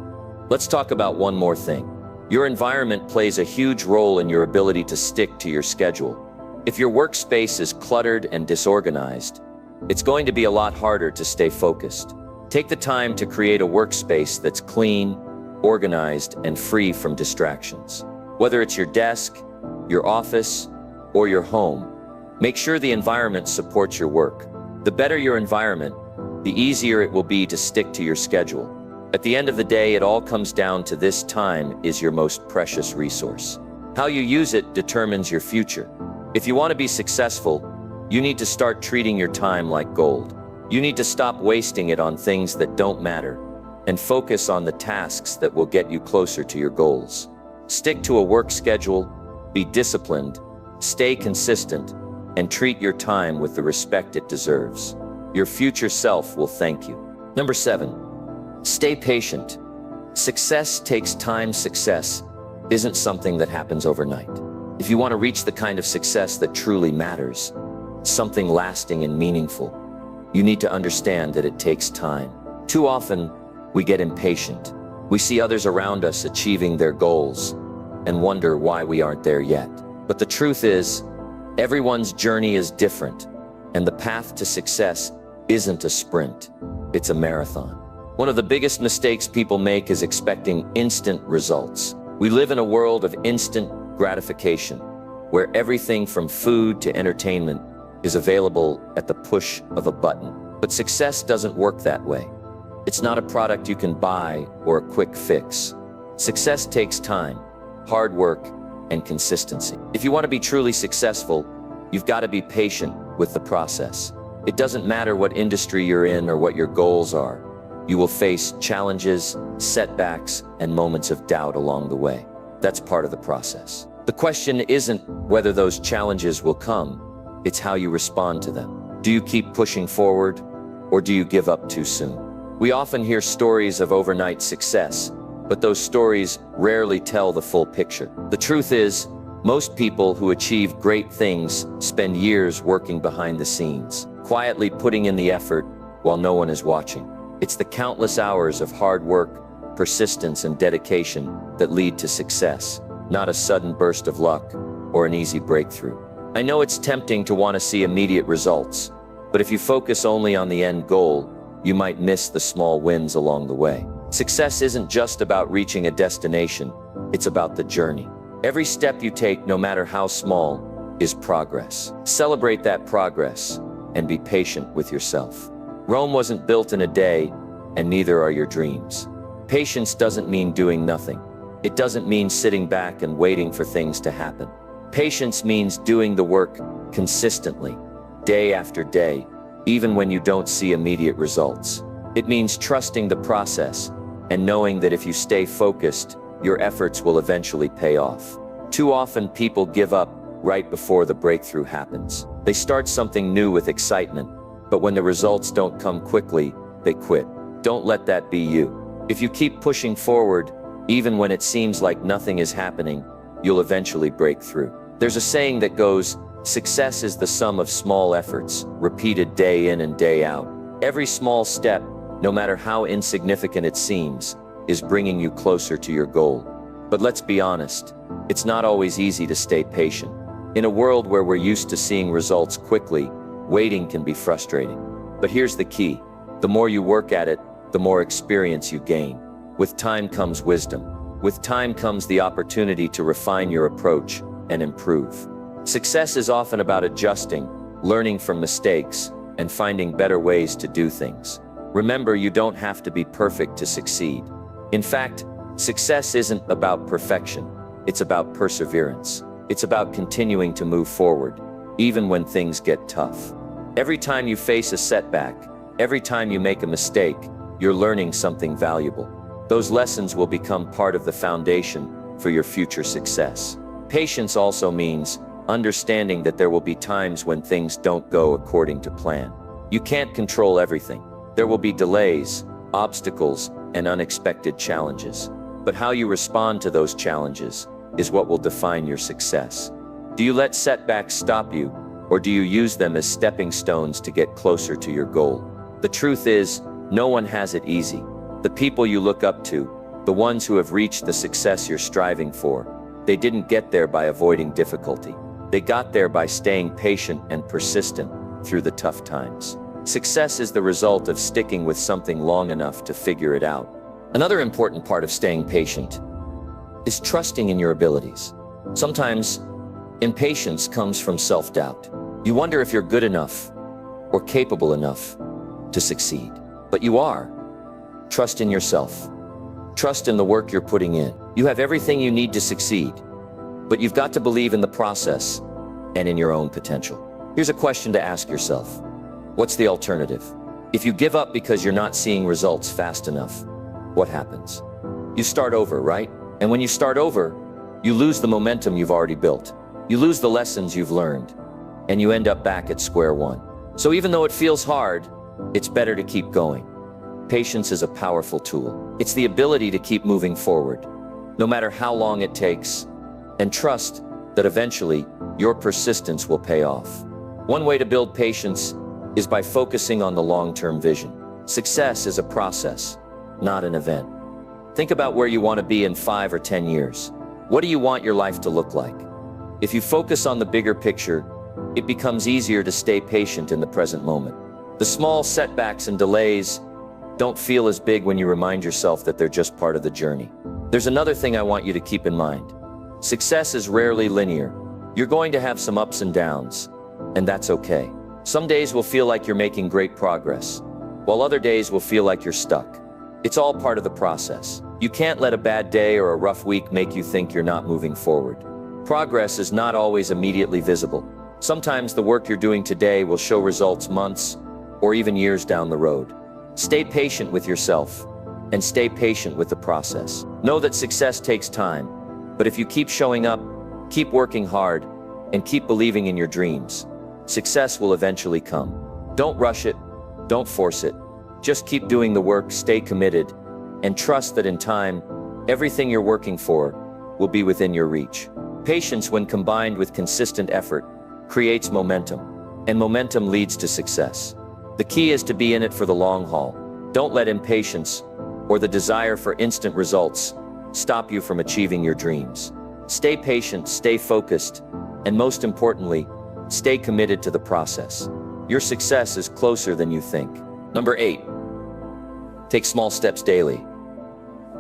Let's talk about one more thing. Your environment plays a huge role in your ability to stick to your schedule. If your workspace is cluttered and disorganized, it's going to be a lot harder to stay focused. Take the time to create a workspace that's clean, organized, and free from distractions. Whether it's your desk, your office, or your home, make sure the environment supports your work. The better your environment, the easier it will be to stick to your schedule. At the end of the day, it all comes down to this: time is your most precious resource. How you use it determines your future. If you want to be successful, you need to start treating your time like gold. You need to stop wasting it on things that don't matter and focus on the tasks that will get you closer to your goals. Stick to a work schedule, be disciplined, stay consistent, and treat your time with the respect it deserves. Your future self will thank you. Number 7, stay patient. Success takes time. Success isn't something that happens overnight. If you want to reach the kind of success that truly matters, something lasting and meaningful, you need to understand that it takes time. Too often, we get impatient. We see others around us achieving their goals and wonder why we aren't there yet. But the truth is, everyone's journey is different, and the path to success isn't a sprint, it's a marathon. One of the biggest mistakes people make is expecting instant results. We live in a world of instant gratification, where everything from food to entertainment is available at the push of a button. But success doesn't work that way. It's not a product you can buy or a quick fix. Success takes time, hard work, and consistency. If you want to be truly successful, you've got to be patient with the process. It doesn't matter what industry you're in or what your goals are. You will face challenges, setbacks, and moments of doubt along the way. That's part of the process. The question isn't whether those challenges will come, it's how you respond to them. Do you keep pushing forward, or do you give up too soon? We often hear stories of overnight success, but those stories rarely tell the full picture. The truth is, most people who achieve great things spend years working behind the scenes, quietly putting in the effort while no one is watching. It's the countless hours of hard work, persistence, and dedication that lead to success, not a sudden burst of luck or an easy breakthrough. I know it's tempting to want to see immediate results, but if you focus only on the end goal, you might miss the small wins along the way. Success isn't just about reaching a destination, it's about the journey. Every step you take, no matter how small, is progress. Celebrate that progress and be patient with yourself. Rome wasn't built in a day, and neither are your dreams. Patience doesn't mean doing nothing. It doesn't mean sitting back and waiting for things to happen. Patience means doing the work consistently, day after day, even when you don't see immediate results. It means trusting the process and knowing that if you stay focused, your efforts will eventually pay off. Too often people give up right before the breakthrough happens. They start something new with excitement, but when the results don't come quickly, they quit. Don't let that be you. If you keep pushing forward, even when it seems like nothing is happening, you'll eventually break through. There's a saying that goes, success is the sum of small efforts, repeated day in and day out. Every small step, no matter how insignificant it seems, is bringing you closer to your goal. But let's be honest, it's not always easy to stay patient. In a world where we're used to seeing results quickly, waiting can be frustrating. But here's the key. The more you work at it, the more experience you gain. With time comes wisdom. With time comes the opportunity to refine your approach and improve. Success is often about adjusting, learning from mistakes, and finding better ways to do things. Remember, you don't have to be perfect to succeed. In fact, success isn't about perfection. It's about perseverance. It's about continuing to move forward, even when things get tough. Every time you face a setback, every time you make a mistake, you're learning something valuable. Those lessons will become part of the foundation for your future success. Patience also means understanding that there will be times when things don't go according to plan. You can't control everything. There will be delays, obstacles, and unexpected challenges. But how you respond to those challenges is what will define your success. Do you let setbacks stop you, or do you use them as stepping stones to get closer to your goal? The truth is, no one has it easy. The people you look up to, the ones who have reached the success you're striving for, they didn't get there by avoiding difficulty. They got there by staying patient and persistent through the tough times. Success is the result of sticking with something long enough to figure it out. Another important part of staying patient is trusting in your abilities. Sometimes, impatience comes from self-doubt. You wonder if you're good enough or capable enough to succeed. But you are. Trust in yourself. Trust in the work you're putting in. You have everything you need to succeed, but you've got to believe in the process and in your own potential. Here's a question to ask yourself. What's the alternative? If you give up because you're not seeing results fast enough, what happens? You start over, right? And when you start over, you lose the momentum you've already built. You lose the lessons you've learned, and you end up back at square one. So even though it feels hard, it's better to keep going. Patience is a powerful tool. It's the ability to keep moving forward, no matter how long it takes, and trust that eventually your persistence will pay off. One way to build patience is by focusing on the long-term vision. Success is a process, not an event. Think about where you want to be in 5 or 10 years. What do you want your life to look like? If you focus on the bigger picture, it becomes easier to stay patient in the present moment. The small setbacks and delays don't feel as big when you remind yourself that they're just part of the journey. There's another thing I want you to keep in mind. Success is rarely linear. You're going to have some ups and downs, and that's okay. Some days will feel like you're making great progress, while other days will feel like you're stuck. It's all part of the process. You can't let a bad day or a rough week make you think you're not moving forward. Progress is not always immediately visible. Sometimes the work you're doing today will show results months or even years down the road. Stay patient with yourself and stay patient with the process. Know that success takes time, but if you keep showing up, keep working hard, and keep believing in your dreams, success will eventually come. Don't rush it, don't force it. Just keep doing the work, stay committed, and trust that in time, everything you're working for will be within your reach. Patience, when combined with consistent effort, creates momentum, and momentum leads to success. The key is to be in it for the long haul. Don't let impatience or the desire for instant results stop you from achieving your dreams. Stay patient, stay focused, and most importantly, stay committed to the process. Your success is closer than you think. Number 8, take small steps daily.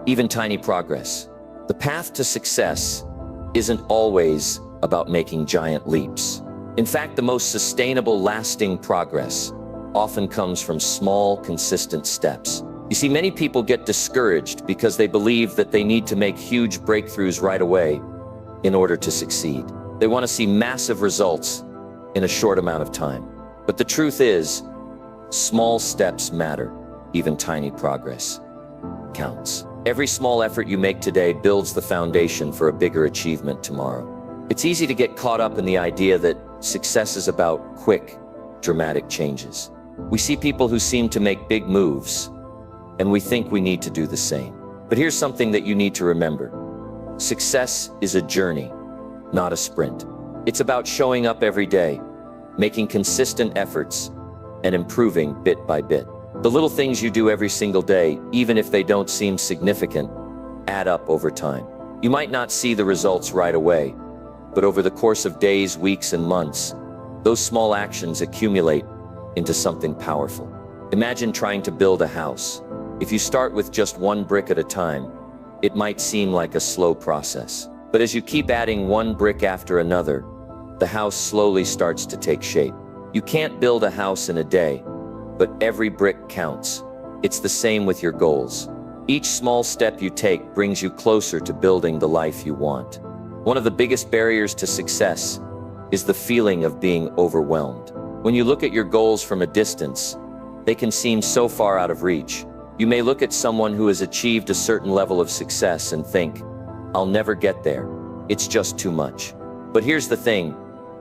Even tiny progress. The path to success isn't always about making giant leaps. In fact, the most sustainable, lasting progress often comes from small, consistent steps. You see, many people get discouraged because they believe that they need to make huge breakthroughs right away in order to succeed. They want to see massive results in a short amount of time. But the truth is, small steps matter. Even tiny progress counts. Every small effort you make today builds the foundation for a bigger achievement tomorrow. It's easy to get caught up in the idea that success is about quick, dramatic changes. We see people who seem to make big moves, and we think we need to do the same. But here's something that you need to remember. Success is a journey, not a sprint. It's about showing up every day, making consistent efforts, and improving bit by bit. The little things you do every single day, even if they don't seem significant, add up over time. You might not see the results right away, but over the course of days, weeks, and months, those small actions accumulate into something powerful. Imagine trying to build a house. If you start with just one brick at a time, it might seem like a slow process. But as you keep adding one brick after another, the house slowly starts to take shape. You can't build a house in a day, but every brick counts. It's the same with your goals. Each small step you take brings you closer to building the life you want. One of the biggest barriers to success is the feeling of being overwhelmed. When you look at your goals from a distance, they can seem so far out of reach. You may look at someone who has achieved a certain level of success and think, "I'll never get there. It's just too much." But here's the thing.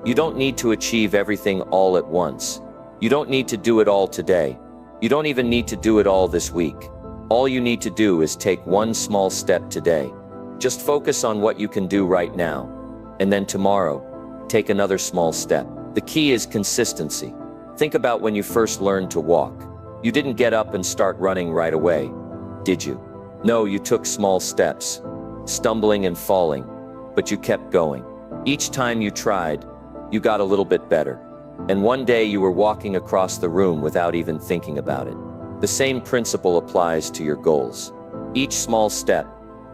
You don't need to achieve everything all at once. You don't need to do it all today. You don't even need to do it all this week. All you need to do is take one small step today. Just focus on what you can do right now. And then tomorrow, take another small step. The key is consistency. Think about when you first learned to walk. You didn't get up and start running right away, did you? No, you took small steps, stumbling and falling, but you kept going. Each time you tried, you got a little bit better. And one day you were walking across the room without even thinking about it. The same principle applies to your goals. Each small step,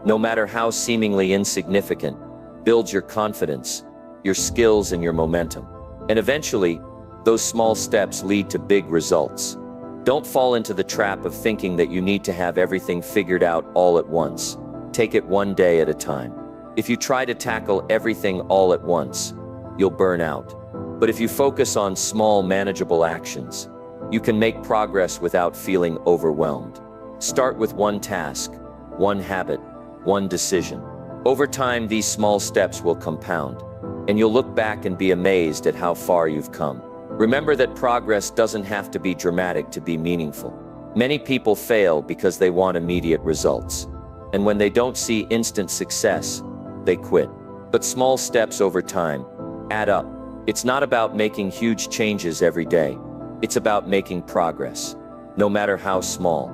no matter how seemingly insignificant, builds your confidence, your skills, and your momentum. And eventually, those small steps lead to big results. Don't fall into the trap of thinking that you need to have everything figured out all at once. Take it one day at a time. If you try to tackle everything all at once, you'll burn out. But if you focus on small, manageable actions, you can make progress without feeling overwhelmed. Start with one task, one habit, one decision. Over time, these small steps will compound, and you'll look back and be amazed at how far you've come. Remember that progress doesn't have to be dramatic to be meaningful. Many people fail because they want immediate results. And when they don't see instant success, they quit. But small steps over time add up. It's not about making huge changes every day. It's about making progress, no matter how small.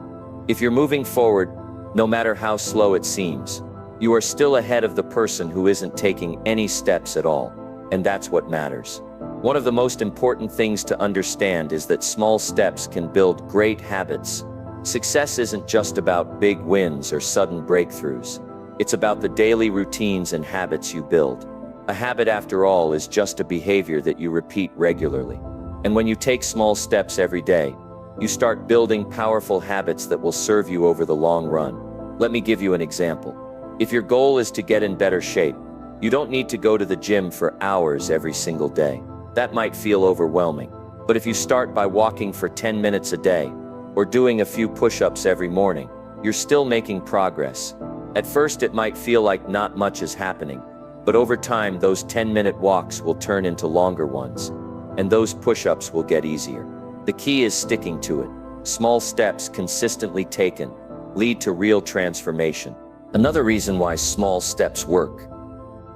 If you're moving forward, no matter how slow it seems, you are still ahead of the person who isn't taking any steps at all. And that's what matters. One of the most important things to understand is that small steps can build great habits. Success isn't just about big wins or sudden breakthroughs. It's about the daily routines and habits you build. A habit, after all, is just a behavior that you repeat regularly. And when you take small steps every day, you start building powerful habits that will serve you over the long run. Let me give you an example. If your goal is to get in better shape, you don't need to go to the gym for hours every single day. That might feel overwhelming. But if you start by walking for 10 minutes a day, or doing a few push-ups every morning, you're still making progress. At first, it might feel like not much is happening, but over time, those 10-minute walks will turn into longer ones, and those push-ups will get easier. The key is sticking to it. Small steps consistently taken lead to real transformation. Another reason why small steps work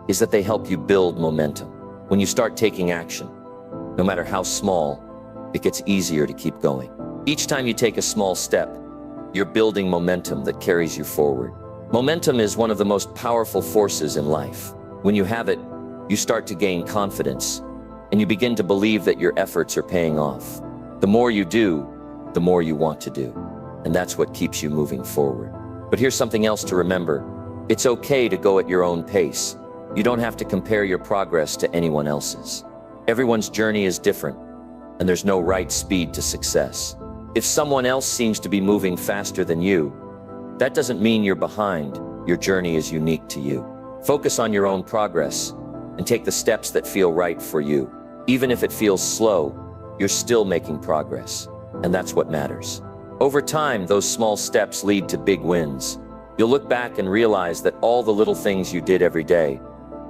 is that they help you build momentum. When you start taking action, no matter how small, it gets easier to keep going. Each time you take a small step, you're building momentum that carries you forward. Momentum is one of the most powerful forces in life. When you have it, you start to gain confidence, and you begin to believe that your efforts are paying off. The more you do, the more you want to do. And that's what keeps you moving forward. But here's something else to remember. It's okay to go at your own pace. You don't have to compare your progress to anyone else's. Everyone's journey is different, and there's no right speed to success. If someone else seems to be moving faster than you, that doesn't mean you're behind. Your journey is unique to you. Focus on your own progress and take the steps that feel right for you. Even if it feels slow, you're still making progress, and that's what matters. Over time, those small steps lead to big wins. You'll look back and realize that all the little things you did every day,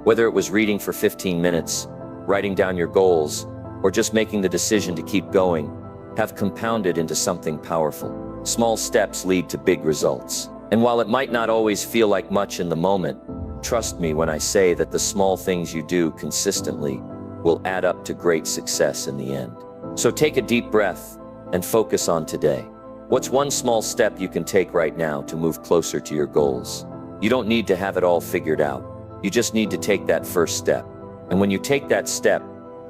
whether it was reading for 15 minutes, writing down your goals, or just making the decision to keep going, have compounded into something powerful. Small steps lead to big results. And while it might not always feel like much in the moment, trust me when I say that the small things you do consistently will add up to great success in the end. So take a deep breath and focus on today. What's one small step you can take right now to move closer to your goals? You don't need to have it all figured out. You just need to take that first step. And when you take that step,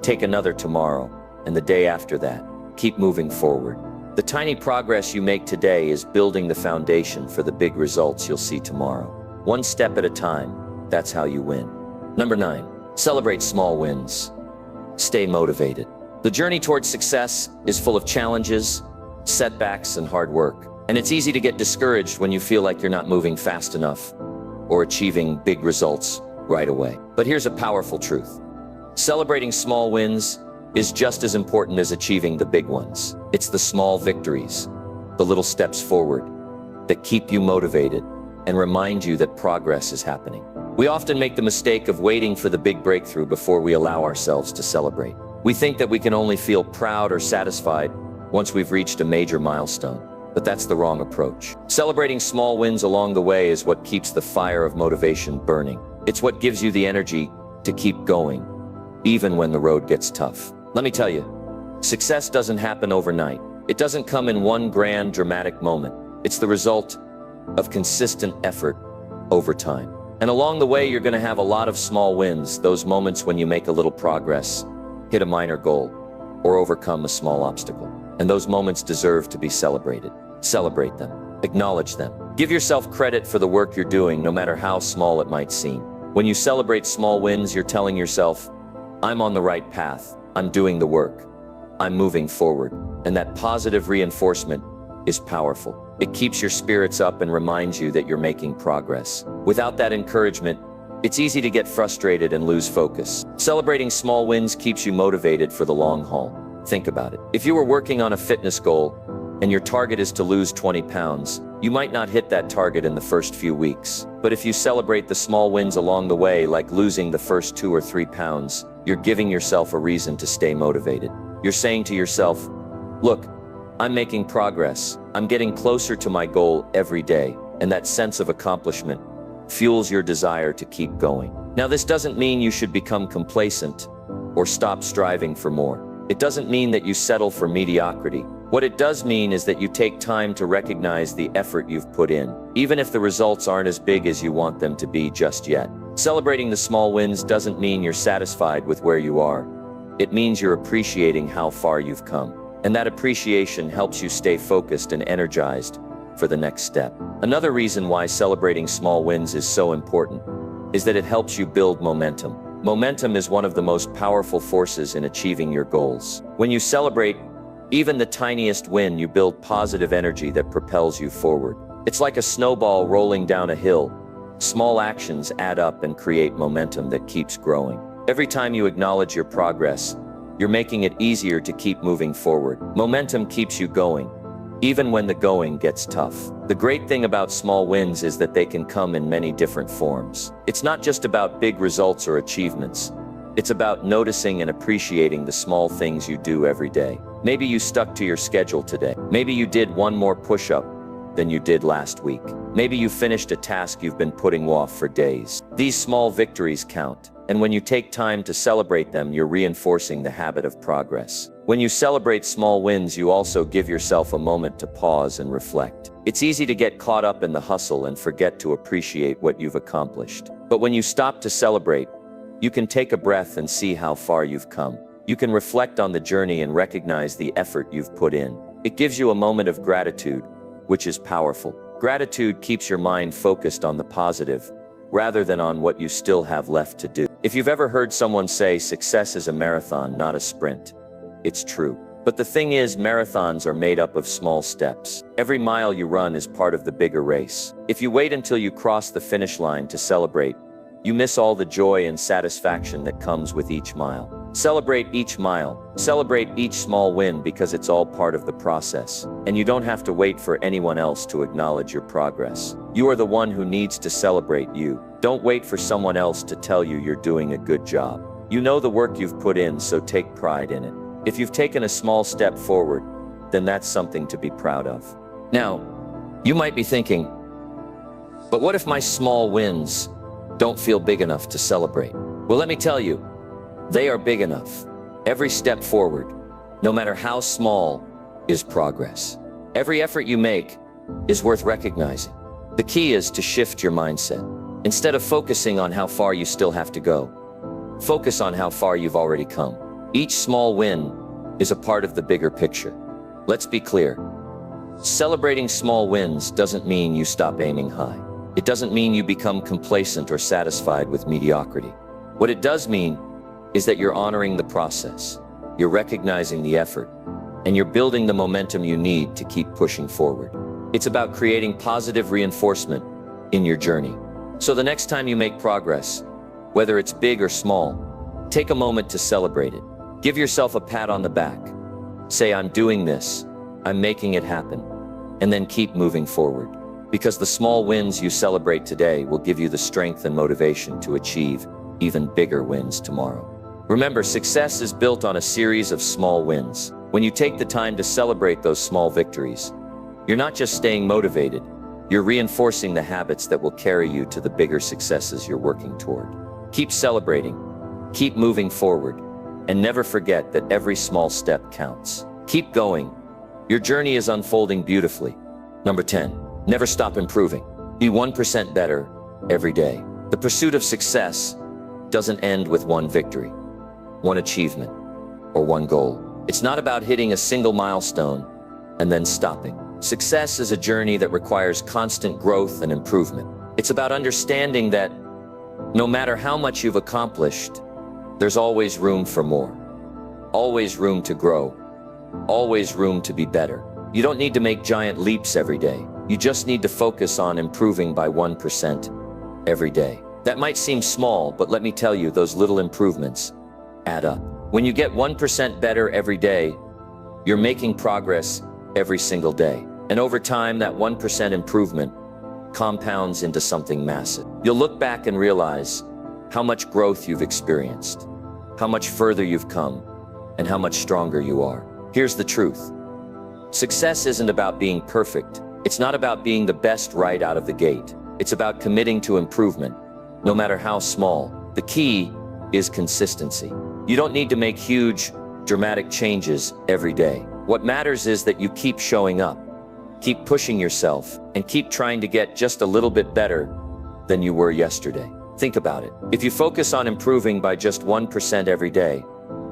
take another tomorrow, and the day after that. Keep moving forward. The tiny progress you make today is building the foundation for the big results you'll see tomorrow. One step at a time, that's how you win. Number 9, celebrate small wins. Stay motivated. The journey towards success is full of challenges, setbacks, and hard work. And it's easy to get discouraged when you feel like you're not moving fast enough or achieving big results right away. But here's a powerful truth. Celebrating small wins is just as important as achieving the big ones. It's the small victories, the little steps forward, that keep you motivated and remind you that progress is happening. We often make the mistake of waiting for the big breakthrough before we allow ourselves to celebrate. We think that we can only feel proud or satisfied once we've reached a major milestone. But that's the wrong approach. Celebrating small wins along the way is what keeps the fire of motivation burning. It's what gives you the energy to keep going, even when the road gets tough. Let me tell you, success doesn't happen overnight. It doesn't come in one grand, dramatic moment. It's the result of consistent effort over time. And along the way, you're going to have a lot of small wins, those moments when you make a little progress, hit a minor goal, or overcome a small obstacle. And those moments deserve to be celebrated. Celebrate them. Acknowledge them. Give yourself credit for the work you're doing, no matter how small it might seem. When you celebrate small wins, you're telling yourself, I'm on the right path. I'm doing the work. I'm moving forward. And that positive reinforcement is powerful. It keeps your spirits up and reminds you that you're making progress. Without that encouragement, it's easy to get frustrated and lose focus. Celebrating small wins keeps you motivated for the long haul. Think about it. If you were working on a fitness goal and your target is to lose 20 pounds, you might not hit that target in the first few weeks. But if you celebrate the small wins along the way, like losing the first 2 or 3 pounds, you're giving yourself a reason to stay motivated. You're saying to yourself, look, I'm making progress. I'm getting closer to my goal every day. And that sense of accomplishment fuels your desire to keep going. Now, this doesn't mean you should become complacent or stop striving for more. It doesn't mean that you settle for mediocrity. What it does mean is that you take time to recognize the effort you've put in, even if the results aren't as big as you want them to be just yet. Celebrating the small wins doesn't mean you're satisfied with where you are. It means you're appreciating how far you've come. And that appreciation helps you stay focused and energized for the next step. Another reason why celebrating small wins is so important is that it helps you build momentum. Momentum is one of the most powerful forces in achieving your goals. When you celebrate even the tiniest win, you build positive energy that propels you forward. It's like a snowball rolling down a hill. Small actions add up and create momentum that keeps growing. Every time you acknowledge your progress, you're making it easier to keep moving forward. Momentum keeps you going, even when the going gets tough. The great thing about small wins is that they can come in many different forms. It's not just about big results or achievements. It's about noticing and appreciating the small things you do every day. Maybe you stuck to your schedule today. Maybe you did one more push-up than you did last week. Maybe you finished a task you've been putting off for days. These small victories count. And when you take time to celebrate them, you're reinforcing the habit of progress. When you celebrate small wins, you also give yourself a moment to pause and reflect. It's easy to get caught up in the hustle and forget to appreciate what you've accomplished. But when you stop to celebrate, you can take a breath and see how far you've come. You can reflect on the journey and recognize the effort you've put in. It gives you a moment of gratitude, which is powerful. Gratitude keeps your mind focused on the positive, rather than on what you still have left to do. If you've ever heard someone say success is a marathon, not a sprint, it's true. But the thing is, marathons are made up of small steps. Every mile you run is part of the bigger race. If you wait until you cross the finish line to celebrate, you miss all the joy and satisfaction that comes with each mile. Celebrate each mile. Celebrate each small win, because it's all part of the process. And you don't have to wait for anyone else to acknowledge your progress. You are the one who needs to celebrate you. Don't wait for someone else to tell you you're doing a good job. You know the work you've put in, so take pride in it. If you've taken a small step forward, then that's something to be proud of. Now, you might be thinking, but what if my small wins don't feel big enough to celebrate? Well, let me tell you, they are big enough. Every step forward, no matter how small, is progress. Every effort you make is worth recognizing. The key is to shift your mindset. Instead of focusing on how far you still have to go, focus on how far you've already come. Each small win is a part of the bigger picture. Let's be clear. Celebrating small wins doesn't mean you stop aiming high. It doesn't mean you become complacent or satisfied with mediocrity. What it does mean is that you're honoring the process, you're recognizing the effort, and you're building the momentum you need to keep pushing forward. It's about creating positive reinforcement in your journey. So the next time you make progress, whether it's big or small, take a moment to celebrate it. Give yourself a pat on the back. Say, I'm doing this, I'm making it happen, and then keep moving forward. Because the small wins you celebrate today will give you the strength and motivation to achieve even bigger wins tomorrow. Remember, success is built on a series of small wins. When you take the time to celebrate those small victories, You're not just staying motivated, you're reinforcing the habits that will carry you to the bigger successes you're working toward. Keep celebrating, keep moving forward, and never forget that every small step counts. Keep going. Your journey is unfolding beautifully. Number 10, never stop improving. Be 1% better every day. The pursuit of success doesn't end with one victory, one achievement, or one goal. It's not about hitting a single milestone and then stopping. Success is a journey that requires constant growth and improvement. It's about understanding that no matter how much you've accomplished, there's always room for more. Always room to grow. Always room to be better. You don't need to make giant leaps every day. You just need to focus on improving by 1% every day. That might seem small, but let me tell you, those little improvements add up. When you get 1% better every day, you're making progress every single day. And over time, that 1% improvement compounds into something massive. You'll look back and realize how much growth you've experienced, how much further you've come, and how much stronger you are. Here's the truth. Success isn't about being perfect. It's not about being the best right out of the gate. It's about committing to improvement, no matter how small. The key is consistency. You don't need to make huge, dramatic changes every day. What matters is that you keep showing up, keep pushing yourself, and keep trying to get just a little bit better than you were yesterday. Think about it. If you focus on improving by just 1% every day,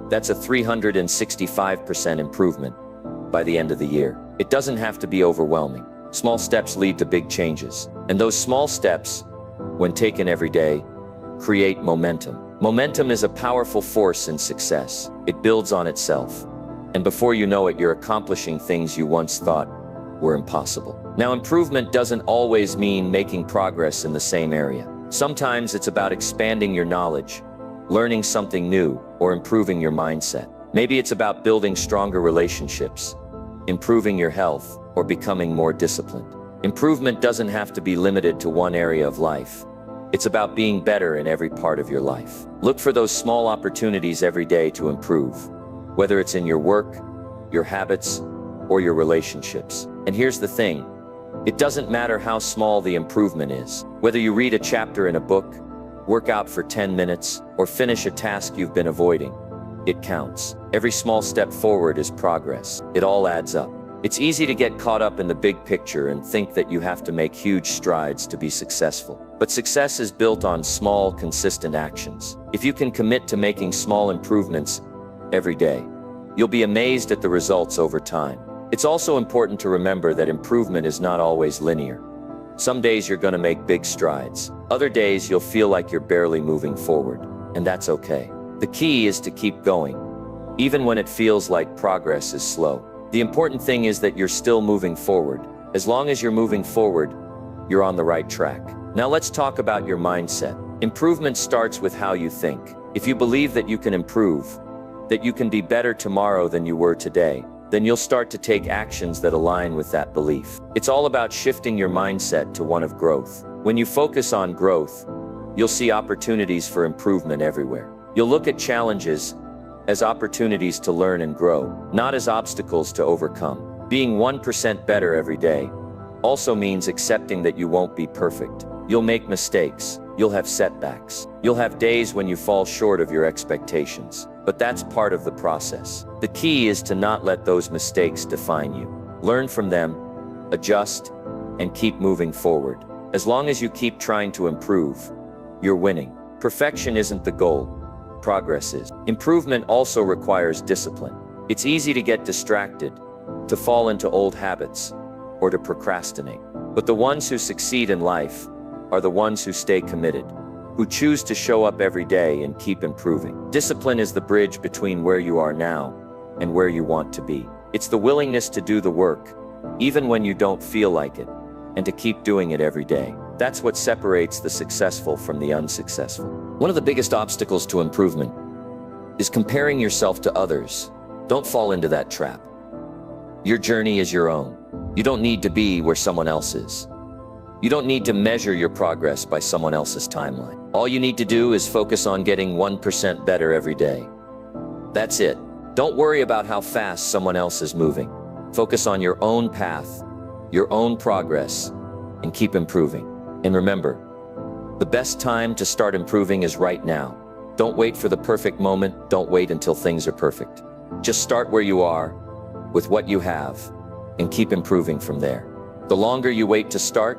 that's a 365% improvement by the end of the year. It doesn't have to be overwhelming. Small steps lead to big changes. And those small steps, when taken every day, create momentum. Momentum is a powerful force in success. It builds on itself. And before you know it, you're accomplishing things you once thought were impossible. Now, improvement doesn't always mean making progress in the same area. Sometimes it's about expanding your knowledge, learning something new, or improving your mindset. Maybe it's about building stronger relationships, improving your health, or becoming more disciplined. Improvement doesn't have to be limited to one area of life. It's about being better in every part of your life. Look for those small opportunities every day to improve, whether it's in your work, your habits, or your relationships. And here's the thing. It doesn't matter how small the improvement is. Whether you read a chapter in a book, work out for 10 minutes, or finish a task you've been avoiding, it counts. Every small step forward is progress. It all adds up. It's easy to get caught up in the big picture and think that you have to make huge strides to be successful. But success is built on small, consistent actions. If you can commit to making small improvements every day, you'll be amazed at the results over time. It's also important to remember that improvement is not always linear. Some days you're going to make big strides. Other days you'll feel like you're barely moving forward, and that's okay. The key is to keep going, even when it feels like progress is slow. The important thing is that you're still moving forward. As long as you're moving forward, you're on the right track. Now let's talk about your mindset. Improvement starts with how you think. If you believe that you can improve, that you can be better tomorrow than you were today, then you'll start to take actions that align with that belief. It's all about shifting your mindset to one of growth. When you focus on growth, you'll see opportunities for improvement everywhere. You'll look at challenges as opportunities to learn and grow, not as obstacles to overcome. Being 1% better every day also means accepting that you won't be perfect. You'll make mistakes. You'll have setbacks. You'll have days when you fall short of your expectations. But that's part of the process. The key is to not let those mistakes define you. Learn from them, adjust, and keep moving forward. As long as you keep trying to improve, you're winning. Perfection isn't the goal. Progress is. Improvement also requires discipline. It's easy to get distracted, to fall into old habits, or to procrastinate. But the ones who succeed in life are the ones who stay committed, who choose to show up every day and keep improving. Discipline is the bridge between where you are now and where you want to be. It's the willingness to do the work, even when you don't feel like it, and to keep doing it every day. That's what separates the successful from the unsuccessful. One of the biggest obstacles to improvement is comparing yourself to others. Don't fall into that trap. Your journey is your own. You don't need to be where someone else is. You don't need to measure your progress by someone else's timeline. All you need to do is focus on getting 1% better every day. That's it. Don't worry about how fast someone else is moving. Focus on your own path, your own progress, and keep improving. And remember, the best time to start improving is right now. Don't wait for the perfect moment. Don't wait until things are perfect. Just start where you are, with what you have, and keep improving from there. The longer you wait to start,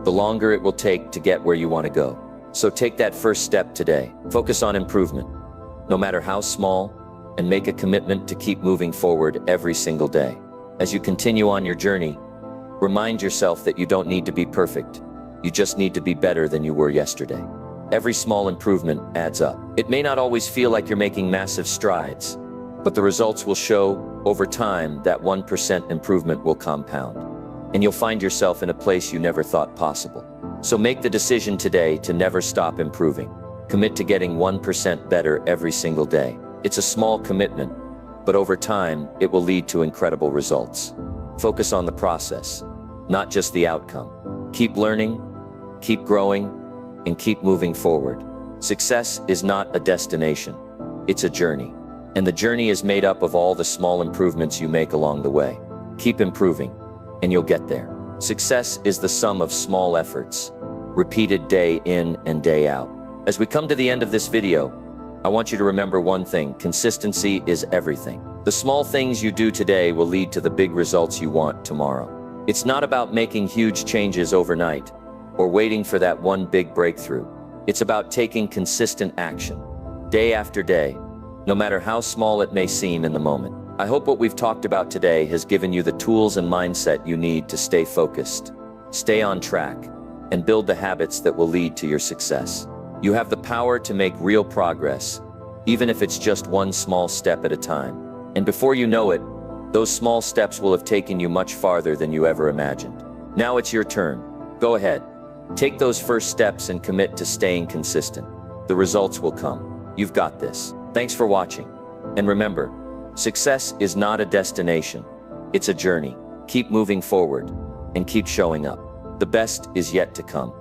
the longer it will take to get where you want to go. So take that first step today. Focus on improvement, no matter how small, and make a commitment to keep moving forward every single day. As you continue on your journey, remind yourself that you don't need to be perfect. You just need to be better than you were yesterday. Every small improvement adds up. It may not always feel like you're making massive strides, but the results will show over time. That 1% improvement will compound, and you'll find yourself in a place you never thought possible. So make the decision today to never stop improving. Commit to getting 1% better every single day. It's a small commitment, but over time, it will lead to incredible results. Focus on the process, not just the outcome. Keep learning, keep growing, and keep moving forward. Success is not a destination, it's a journey. And the journey is made up of all the small improvements you make along the way. Keep improving, and you'll get there. Success is the sum of small efforts, repeated day in and day out. As we come to the end of this video, I want you to remember one thing: consistency is everything. The small things you do today will lead to the big results you want tomorrow. It's not about making huge changes overnight or waiting for that one big breakthrough. It's about taking consistent action, day after day, no matter how small it may seem in the moment. I hope what we've talked about today has given you the tools and mindset you need to stay focused, stay on track, and build the habits that will lead to your success. You have the power to make real progress, even if it's just one small step at a time. And before you know it, those small steps will have taken you much farther than you ever imagined. Now it's your turn. Go ahead. Take those first steps and commit to staying consistent. The results will come. You've got this. Thanks for watching. And remember, success is not a destination. It's a journey. Keep moving forward and keep showing up. The best is yet to come.